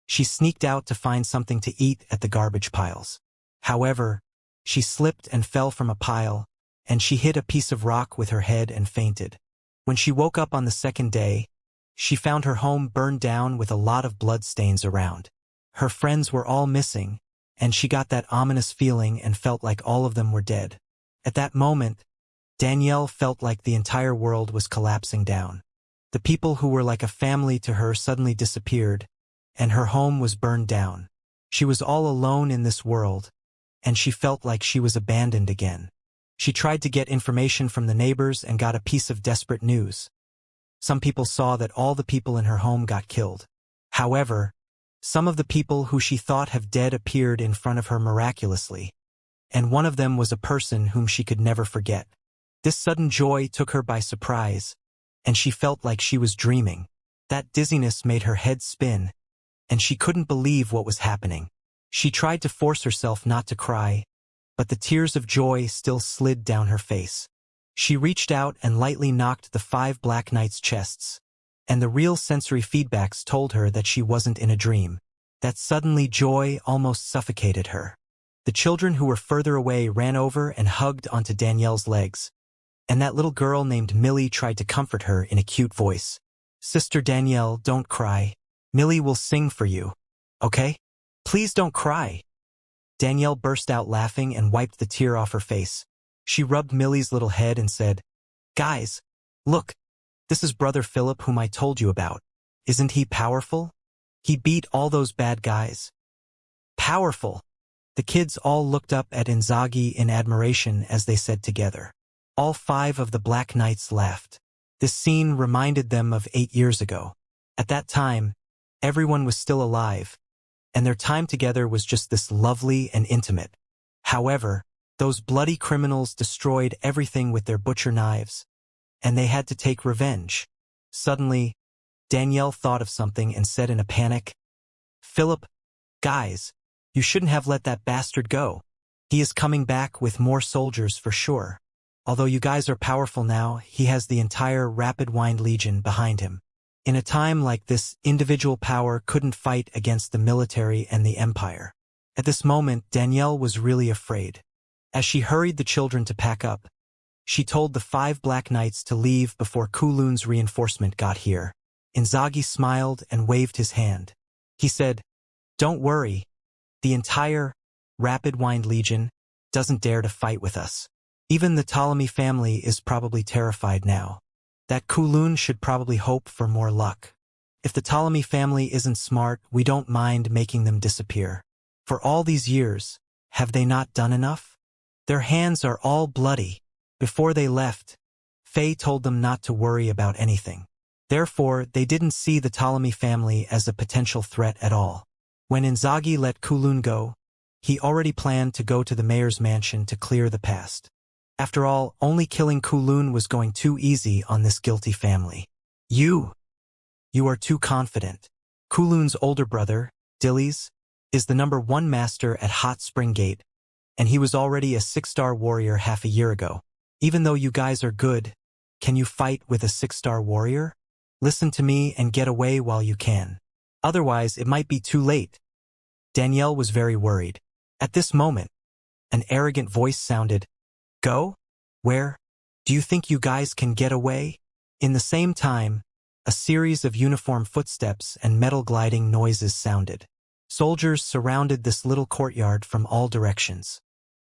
she sneaked out to find something to eat at the garbage piles. However, she slipped and fell from a pile, and she hit a piece of rock with her head and fainted. When she woke up on the second day, she found her home burned down with a lot of blood stains around. Her friends were all missing, and she got that ominous feeling and felt like all of them were dead. At that moment, Danielle felt like the entire world was collapsing down. The people who were like a family to her suddenly disappeared, and her home was burned down. She was all alone in this world, and she felt like she was abandoned again. She tried to get information from the neighbors and got a piece of desperate news. Some people saw that all the people in her home got killed. However, some of the people who she thought have dead appeared in front of her miraculously, and one of them was a person whom she could never forget. This sudden joy took her by surprise, and she felt like she was dreaming. That dizziness made her head spin, and she couldn't believe what was happening. She tried to force herself not to cry, but the tears of joy still slid down her face. She reached out and lightly knocked the 5 Black Knights' chests, and the real sensory feedbacks told her that she wasn't in a dream. That suddenly joy almost suffocated her. The children who were further away ran over and hugged onto Danielle's legs, and that little girl named Millie tried to comfort her in a cute voice. "Sister Danielle, don't cry. Millie will sing for you. Okay? Please don't cry." Danielle burst out laughing and wiped the tear off her face. She rubbed Millie's little head and said, "Guys, look, this is Brother Philip whom I told you about. Isn't he powerful? He beat all those bad guys." "Powerful." The kids all looked up at Inzaghi in admiration as they said together. All 5 of the Black Knights laughed. This scene reminded them of 8 years ago. At that time, everyone was still alive, and their time together was just this lovely and intimate. However, those bloody criminals destroyed everything with their butcher knives, and they had to take revenge. Suddenly, Danielle thought of something and said in a panic, "Philip, guys, you shouldn't have let that bastard go. He is coming back with more soldiers for sure. Although you guys are powerful now, he has the entire Rapid Wind Legion behind him." In a time like this, individual power couldn't fight against the military and the empire. At this moment, Danielle was really afraid. As she hurried the children to pack up, she told the 5 Black Knights to leave before Kulun's reinforcement got here. Inzaghi smiled and waved his hand. He said, "Don't worry. The entire Rapid Wind Legion doesn't dare to fight with us. Even the Ptolemy family is probably terrified now. That Kulun should probably hope for more luck. If the Ptolemy family isn't smart, we don't mind making them disappear. For all these years, have they not done enough? Their hands are all bloody." Before they left, Faye told them not to worry about anything. Therefore, they didn't see the Ptolemy family as a potential threat at all. When Inzaghi let Kulun go, he already planned to go to the mayor's mansion to clear the past. After all, only killing Kulun was going too easy on this guilty family. You are too confident." Kulun's older brother, Dillies, is the #1 master at Hot Spring Gate, and he was already a 6-star warrior half a year ago. Even though you guys are good, can you fight with a 6-star warrior? Listen to me and get away while you can. Otherwise, it might be too late. Danielle was very worried. At this moment, an arrogant voice sounded, "Go? Where? Do you think you guys can get away?" In the same time, a series of uniform footsteps and metal gliding noises sounded. Soldiers surrounded this little courtyard from all directions.